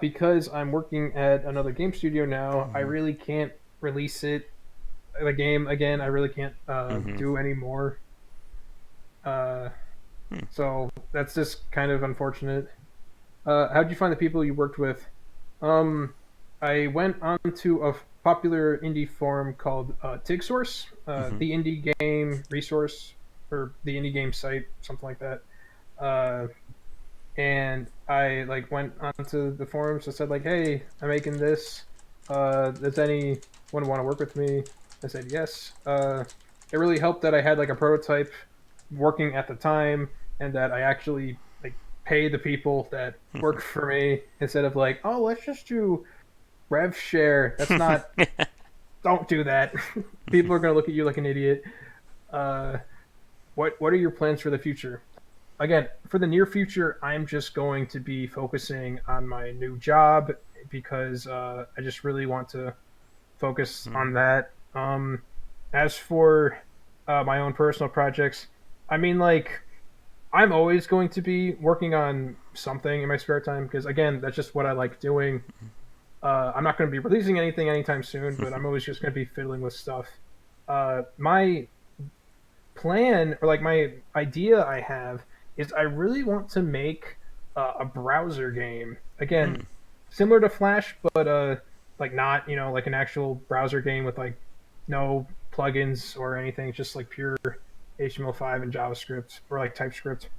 because I'm working at another game studio now, I Mm-hmm. really can't release it. The game again, I really can't Mm-hmm. do anymore. Uh, so that's just kind of unfortunate. How'd you find the people you worked with? Um, I went on to a popular indie forum called TigSource, Mm-hmm. the indie game resource or the indie game site, something like that. Uh, and I like went onto the forums and said like, "Hey, I'm making this. Does anyone want to work with me?" I said yes. It really helped that I had like a prototype working at the time, and that I actually like pay the people that work for me instead of like, "Oh, let's just do rev share." That's not. Don't do that. People are gonna look at you like an idiot. Uh, what are your plans for the future? Again, for the near future, I'm just going to be focusing on my new job because I just really want to focus on that. As for my own personal projects, I mean, like, I'm always going to be working on something in my spare time because, again, that's just what I like doing. I'm not going to be releasing anything anytime soon, but I'm always just going to be fiddling with stuff. My plan or like my idea I have is I really want to make a browser game again, similar to Flash, but like not like an actual browser game with like no plugins or anything, just like pure HTML5 and JavaScript or like TypeScript.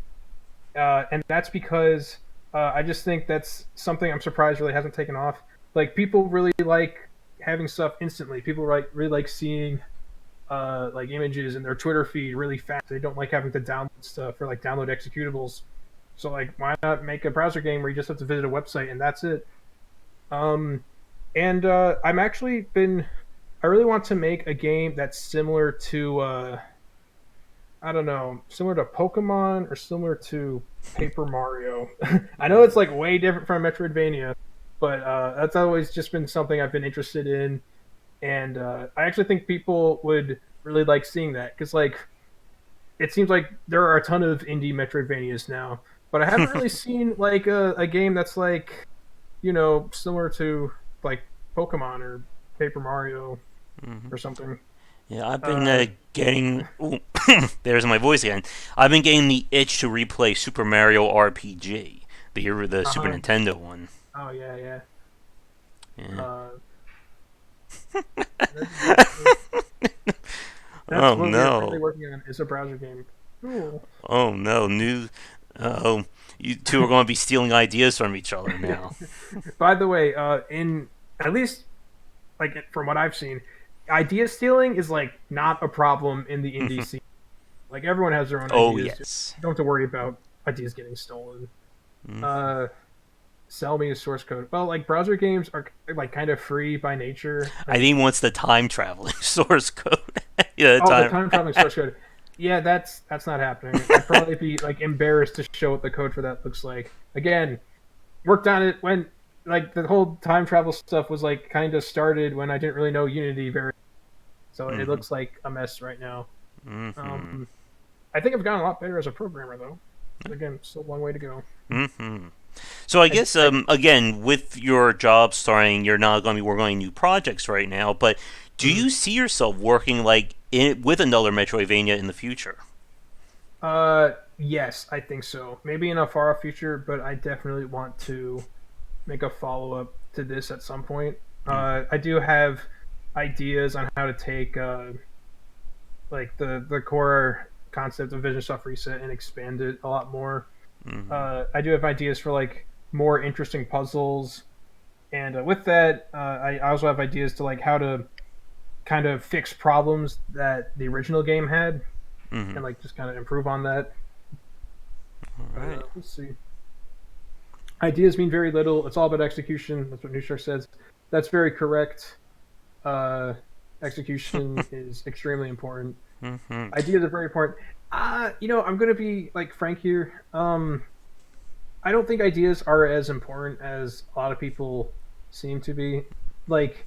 And that's because I just think that's something I'm surprised really hasn't taken off. Like people really like having stuff instantly. People really like seeing like images in their Twitter feed really fast. They don't like having to download stuff or like download executables. So like, why not make a browser game where you just have to visit a website and that's it? Um, and I'm actually been. I really want to make a game that's similar to I don't know, similar to Pokemon or similar to Paper Mario. I know it's like way different from Metroidvania, but that's always just been something I've been interested in, and I actually think people would really like seeing that because like it seems like there are a ton of indie Metroidvanias now, but I haven't really seen like a game that's like similar to like Pokemon or Paper Mario Mm-hmm. or something. Yeah, I've been Uh, getting. Ooh, there's my voice again. I've been getting the itch to replay Super Mario RPG, the Super uh-huh. Nintendo one. Oh yeah, yeah. Yeah. Uh, that's Oh what we are currently no! working on is a browser game. Cool. Oh no! New. Oh, you two are going to be stealing ideas from each other now. By the way, in at least like from what I've seen, idea stealing is like not a problem in the indie scene. Like everyone has their own Oh ideas. You yes. don't have to worry about ideas getting stolen. Uh, Sell me a source code. Well, like browser games are like kind of free by nature. I I mean, think he wants the time traveling source code. Yeah, the oh, the time. time traveling source code. Yeah, that's not happening. I'd probably be like embarrassed to show what the code for that looks like. Again, worked on it when like the whole time travel stuff was like kind of started when I didn't really know Unity very. So it Mm-hmm. looks like a mess right now. Mm-hmm. I think I've gotten a lot better as a programmer though. Again, still a long way to go. Mm-hmm. So I I, guess I again, with your job starting, you're not going to be working on new projects right now. But do mhm. you see yourself working with another Metroidvania in the future? Yes, I think so. Maybe in a far off future, but I definitely want to make a follow up to this at some point. Mm-hmm. I do have ideas on how to take like the core concept of Vision Soft Reset and expand it a lot more. Mm-hmm. I do have ideas for like more interesting puzzles, and with that, I also have ideas to like how to kind of fix problems that the original game had, Mm-hmm. and like just kind of improve on that. All But right. we'll see. Ideas mean very little. It's all about execution. That's what Newshark says. That's very correct. Uh, Execution is extremely important. Mm-hmm. Ideas are very important. I'm gonna be like frank here. I don't think ideas are as important as a lot of people seem to be. Like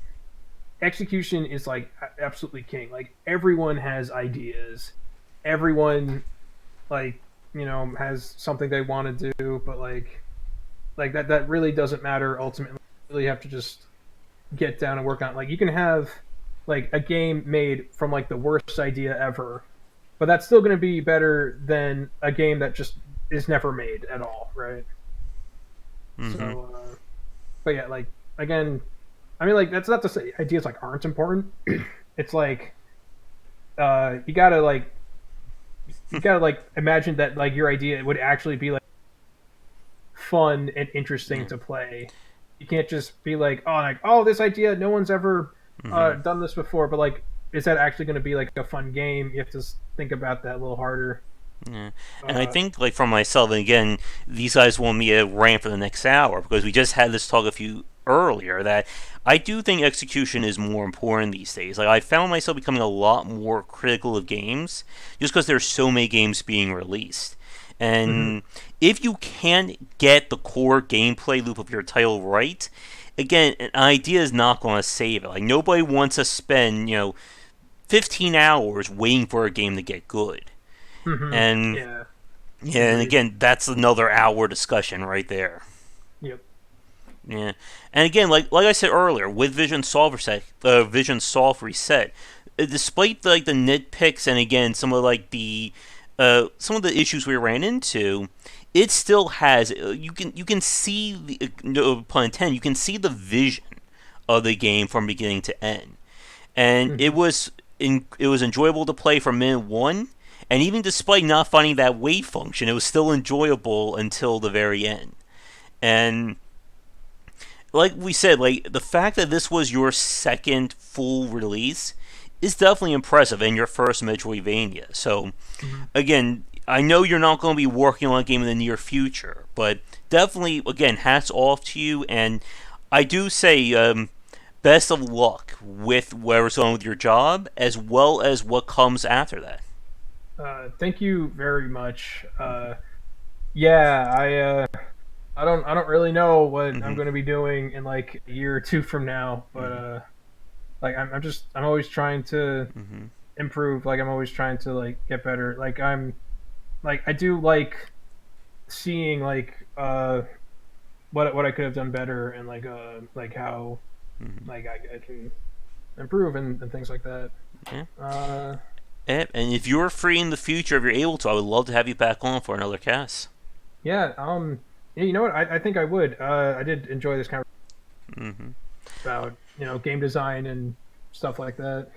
execution is like absolutely king. Like everyone has ideas. Everyone like has something they want to do, but like that really doesn't matter ultimately. You really have to just get down and work on it. Like you can have like a game made from like the worst idea ever, but that's still going to be better than a game that just is never made at all, right? Mm-hmm. So, but yeah, like again, I mean, like that's not to say ideas like aren't important. It's like uh, you gotta like you gotta like imagine that like your idea would actually be like fun and interesting Yeah. to play. You can't just be like, oh, this idea, no one's ever Mm-hmm. done this before, but like, is that actually going to be like a fun game? You have to think about that a little harder. Yeah. And I Uh, think, like, for myself, and again, these guys want me to rant for the next hour because we just had this talk a few earlier that I do think execution is more important these days. Like, I found myself becoming a lot more critical of games just because there's so many games being released. mhm. And if you can't get the core gameplay loop of your title right, again, an idea is not going to save it. Like, nobody wants to spend, 15 hours waiting for a game to get good. And Yeah, yeah, and agreed. again, that's another hour discussion right there. Yep. Yeah, and again, like I said earlier, with Vision Solve Reset, despite like the nitpicks and again some of the issues we ran into, it still has you can see the no pun intended, you can see the vision of the game from beginning to end, and hmm it was enjoyable to play from minute one. And even despite not finding that wave function, it was still enjoyable until the very end. And like we said, like the fact that this was your second full release is definitely impressive and your first Metroidvania. So hmm again, I know you're not going to be working on a game in the near future, but definitely again, hats off to you. And I do say best of luck with whatever's going on with your job, as well as what comes after that. Thank you very much. Yeah, I don't really know what I'm Mm-hmm. going to be doing in like a year or two from now, but Mm-hmm. like I'm always trying to Mm-hmm. improve. Like I'm always trying to like get better. Like I do like seeing what I could have done better and like how Mm-hmm. like I can improve and things like that. Yeah. Uh, And if you're free in the future, if you're able to, I would love to have you back on for another cast. yeah. Yeah, you know what? I think I would. I did enjoy this conversation Mm-hmm. about game design and stuff like that.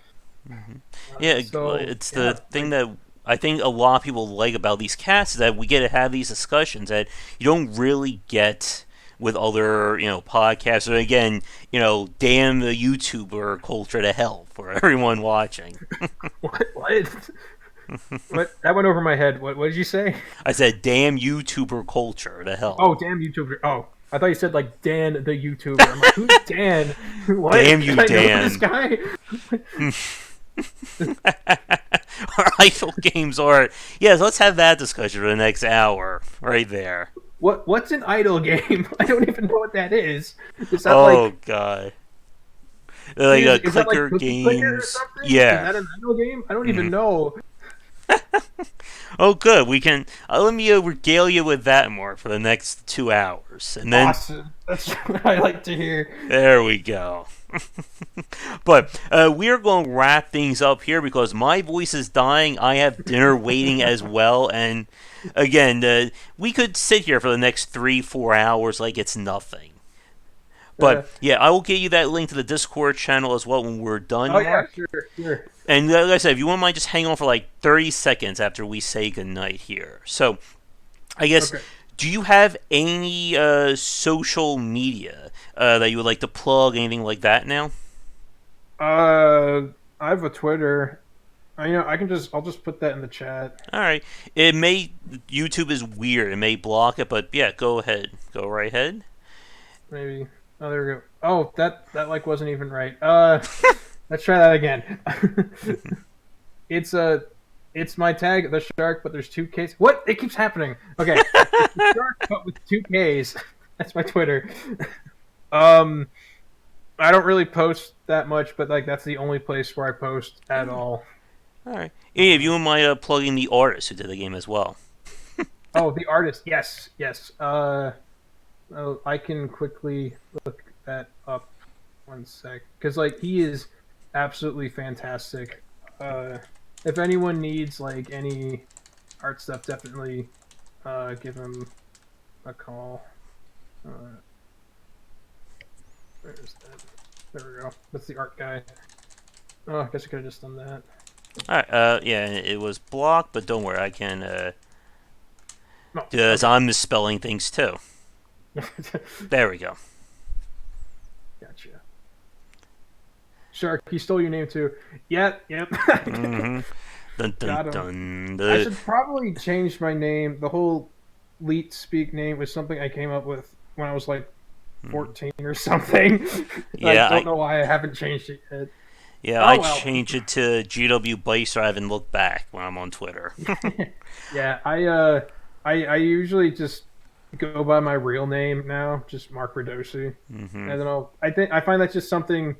Mm-hmm. Yeah, So it's yeah, the thing like that I think a lot of people like about these casts is that we get to have these discussions that you don't really get with other, podcasts. Or again, damn the YouTuber culture to hell for everyone watching. what what that went over my head. What did you say? I said, damn YouTuber culture to hell. Oh, damn YouTuber. Oh, I thought you said like Dan the YouTuber. I'm like, who's Dan? What? Damn Should you, I know this Dan. guy? Our idle games are. Yes, let's have that discussion for the next hour, right there. What's an idle game? I don't even know what that is. Is that Oh, like God. They're like is that like clicker Cookie Clicker or games. something? Is Yeah. that an idle game? I don't even Mhm. know. Oh, good. We can. Let me regale you with that more for the next 2 hours, and then Awesome. That's what I like to hear. there we go. But we're going to wrap things up here because my voice is dying. I have dinner waiting as well, and again, we could sit here for the next 3-4 hours like it's nothing. Uh, But yeah, I will get you that link to the Discord channel as well when we're done, oh yeah, Mark. sure, sure. And like I said, if you wouldn't mind just hang on for like 30 seconds after we say goodnight here. So, I guess, Okay. do you have any social media that you would like to plug, anything like that now? I have a Twitter. I'll just put that in the chat. All right. It may, YouTube is weird. It may block it, but yeah, go ahead. Go right ahead. Maybe. Oh, there we go. Oh, that like wasn't even right. Let's try that again. it's a, it's my tag, the shark, but there's two Ks. What? It keeps happening. Okay, it's the shark, but with two Ks. That's my Twitter. Um, I don't really post that much, but like that's the only place where I post at all. All right. Yeah, if you wouldn't mind plugging the artist who did the game as well. Oh, the artist. Yes, yes. Oh, I can quickly look that up. One sec, because like he is absolutely fantastic. Uh, if anyone needs like any art stuff, definitely give him a call. Uh, where's that? There we go. That's the art guy. Oh, I guess I could have just done that. All right. Yeah, it was blocked, but don't worry, I can. No, Because okay. I'm misspelling things too. There we go. Gotcha. Shark, he stole your name too. Yep, yep. Mm-hmm. Dun dun Got him. dun. I should probably change my name. The whole Leet Speak name was something I came up with when I was like 14 or something. I Yeah, don't know why I haven't changed it yet. I Oh well. changed it to GW Bicer. I haven't looked back when I'm on Twitter. Yeah, I usually just go by my real name now, just Mark Radocy. Mm-hmm. And then I find that's just something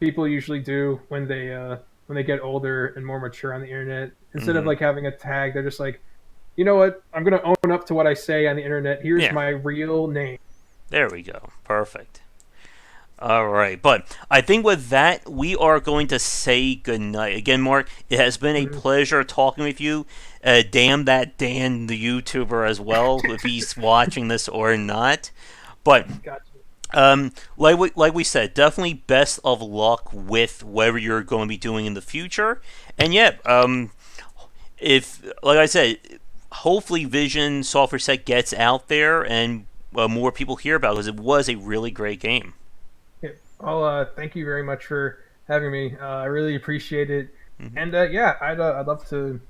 people usually do when they get older and more mature on the internet. Instead of Mm-hmm. like having a tag, they're just like, you know what? I'm gonna own up to what I say on the internet. Here's Yeah, my real name. there we go. Perfect. All right, but I think with that, we are going to say goodnight. Again, Mark, it has been a Mhm. pleasure talking with you. Damn that Dan, the YouTuber, as well, if he's watching this or not. But Gotcha. like we said, definitely best of luck with whatever you're going to be doing in the future. And yeah, if like I said, hopefully Vision Software Set gets out there and more people hear about it because it was a really great game. Yeah. Well, thank you very much for having me. I really appreciate it. Mm-hmm. And yeah, I'd love to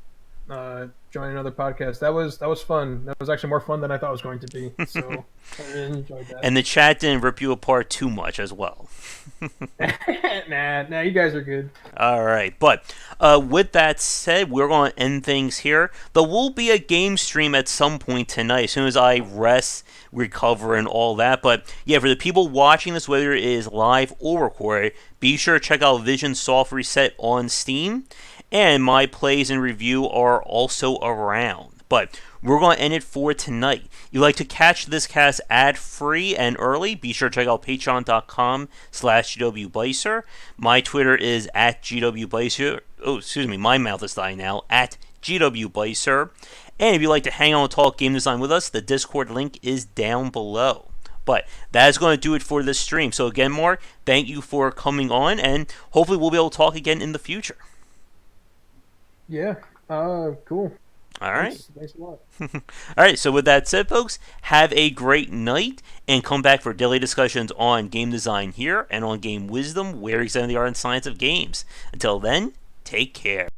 join another podcast. That was fun. That was actually more fun than I thought it was going to be. So I really enjoyed that. And the chat didn't rip you apart too much as well. Nah, you guys are good. All right, but with that said, we're going to end things here. There will be a game stream at some point tonight, as soon as I rest, recover, and all that. But yeah, for the people watching this, whether it is live or recorded, be sure to check out Vision Soft Reset on Steam, and my plays and review are also around. But we're going to end it for tonight. You'd like to catch this cast ad-free and early, be sure to check out patreon.com/GWBicer. My Twitter is at GWBicer. Oh, excuse me, my mouth is dying now, at GWBicer. And if you'd like to hang out and talk game design with us, the Discord link is down below. But that is going to do it for this stream. So again, Mark, thank you for coming on, and hopefully we'll be able to talk again in the future. Yeah. Cool. All right. Thanks a lot. All right, so with that said, folks, have a great night and come back for daily discussions on game design here and on game wisdom, where examine the art and science of games. Until then, take care.